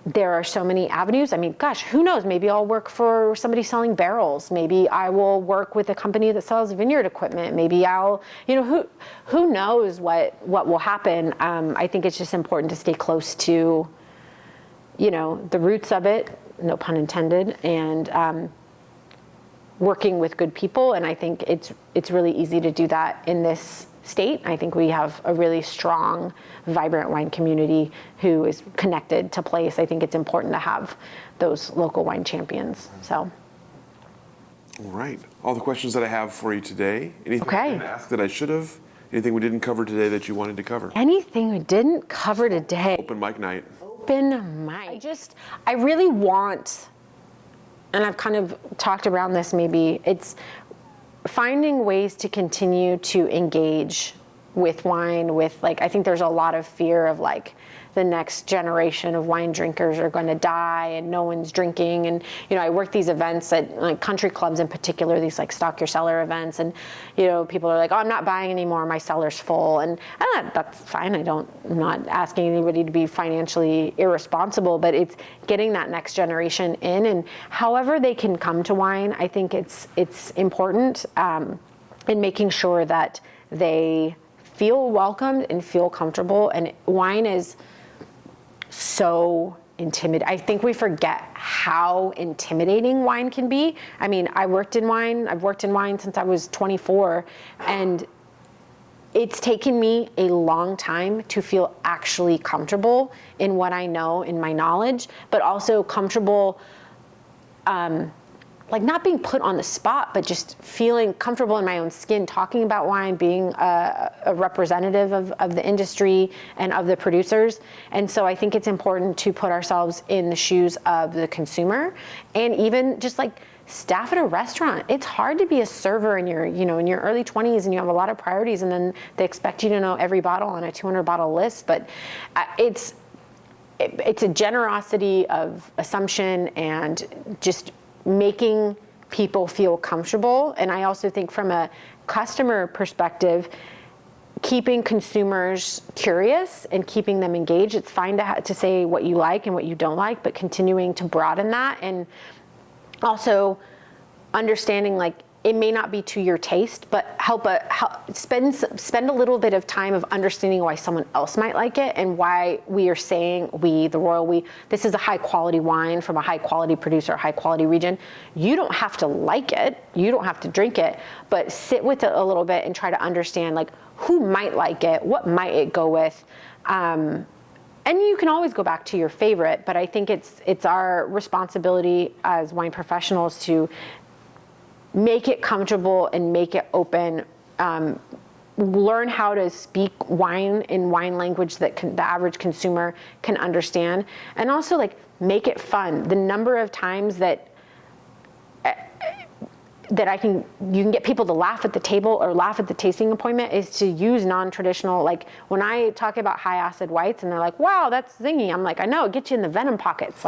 there are so many avenues. I mean, gosh, who knows? Maybe I'll work for somebody selling barrels. Maybe I will work with a company that sells vineyard equipment. Maybe I'll, who knows what will happen. I think it's just important to stay close to, the roots of it, no pun intended, and working with good people. And I think it's really easy to do that in this state. I think we have a really strong, vibrant wine community who is connected to place. I think it's important to have those local wine champions. So. All right. All the questions that I have for you today. Anything I didn't ask that I should have? Anything we didn't cover today that you wanted to cover? Anything we didn't cover today? Open mic night. Open mic. I really want, and I've kind of talked around this maybe, it's finding ways to continue to engage with wine, I think there's a lot of fear of the next generation of wine drinkers are going to die and no one's drinking. And, I work these events at country clubs in particular, these stock your cellar events. And, people are like, oh, I'm not buying anymore. My cellar's full. And that's fine. I'm not asking anybody to be financially irresponsible, but it's getting that next generation in, and however they can come to wine. I think it's important in making sure that they feel welcomed and feel comfortable. And wine is so intimidating. I think we forget how intimidating wine can be. I mean, I've worked in wine since I was 24, and it's taken me a long time to feel actually comfortable in what I know, in my knowledge, but also comfortable, not being put on the spot, but just feeling comfortable in my own skin, talking about wine, being a representative of the industry and of the producers. And so I think it's important to put ourselves in the shoes of the consumer, and even just staff at a restaurant. It's hard to be a server in your early 20s and you have a lot of priorities, and then they expect you to know every bottle on a 200 bottle list. But it's a generosity of assumption and just making people feel comfortable. And I also think from a customer perspective, keeping consumers curious and keeping them engaged. It's fine to say what you like and what you don't like, but continuing to broaden that, and also understanding it may not be to your taste, but spend a little bit of time of understanding why someone else might like it, and why we are saying this is a high quality wine from a high quality producer, a high quality region. You don't have to like it, you don't have to drink it, but sit with it a little bit and try to understand who might like it, what might it go with. And you can always go back to your favorite, but I think it's our responsibility as wine professionals to make it comfortable and make it open. Learn how to speak wine in wine language that the average consumer can understand, and also make it fun. The number of times that you can get people to laugh at the table or laugh at the tasting appointment is to use non-traditional, when I talk about high acid whites and they're like, wow, that's zingy. I'm like, I know, it gets you in the venom pockets.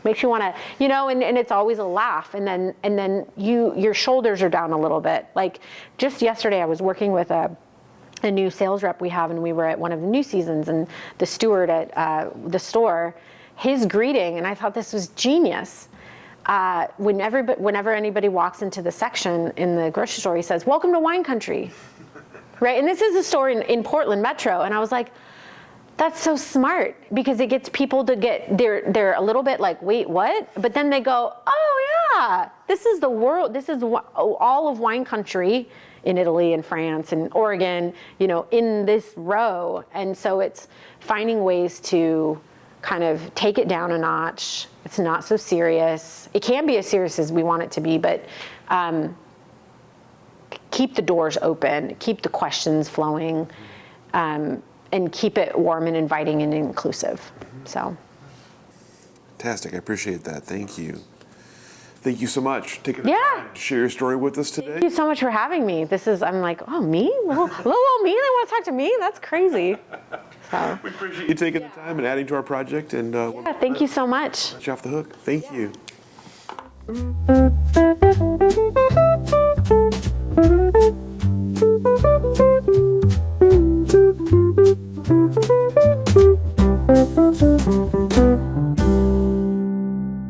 Makes you want to, and it's always a laugh. And then your shoulders are down a little bit. Just yesterday I was working with a new sales rep we have, and we were at one of the new seasons, and the steward at the store, his greeting, and I thought this was genius. Whenever anybody walks into the section in the grocery store, he says, "Welcome to wine country," right? And this is a store in Portland Metro, and I was like, That's so smart, because it gets people to they're a little bit like, wait, what? But then they go, oh yeah, this is the world. This is all of wine country in Italy and France and Oregon, in this row. And so it's finding ways to kind of take it down a notch. It's not so serious. It can be as serious as we want it to be, but keep the doors open, keep the questions flowing, and keep it warm and inviting and inclusive. So. Fantastic. I appreciate that. Thank you. Thank you so much for taking the Yeah. time to share your story with us today. Thank you so much for having me. I'm like, oh, me? Little old me? They want to talk to me? That's crazy. So. We appreciate you taking the time and adding to our project. And Yeah, thank you so much. let you off the hook. Thank you.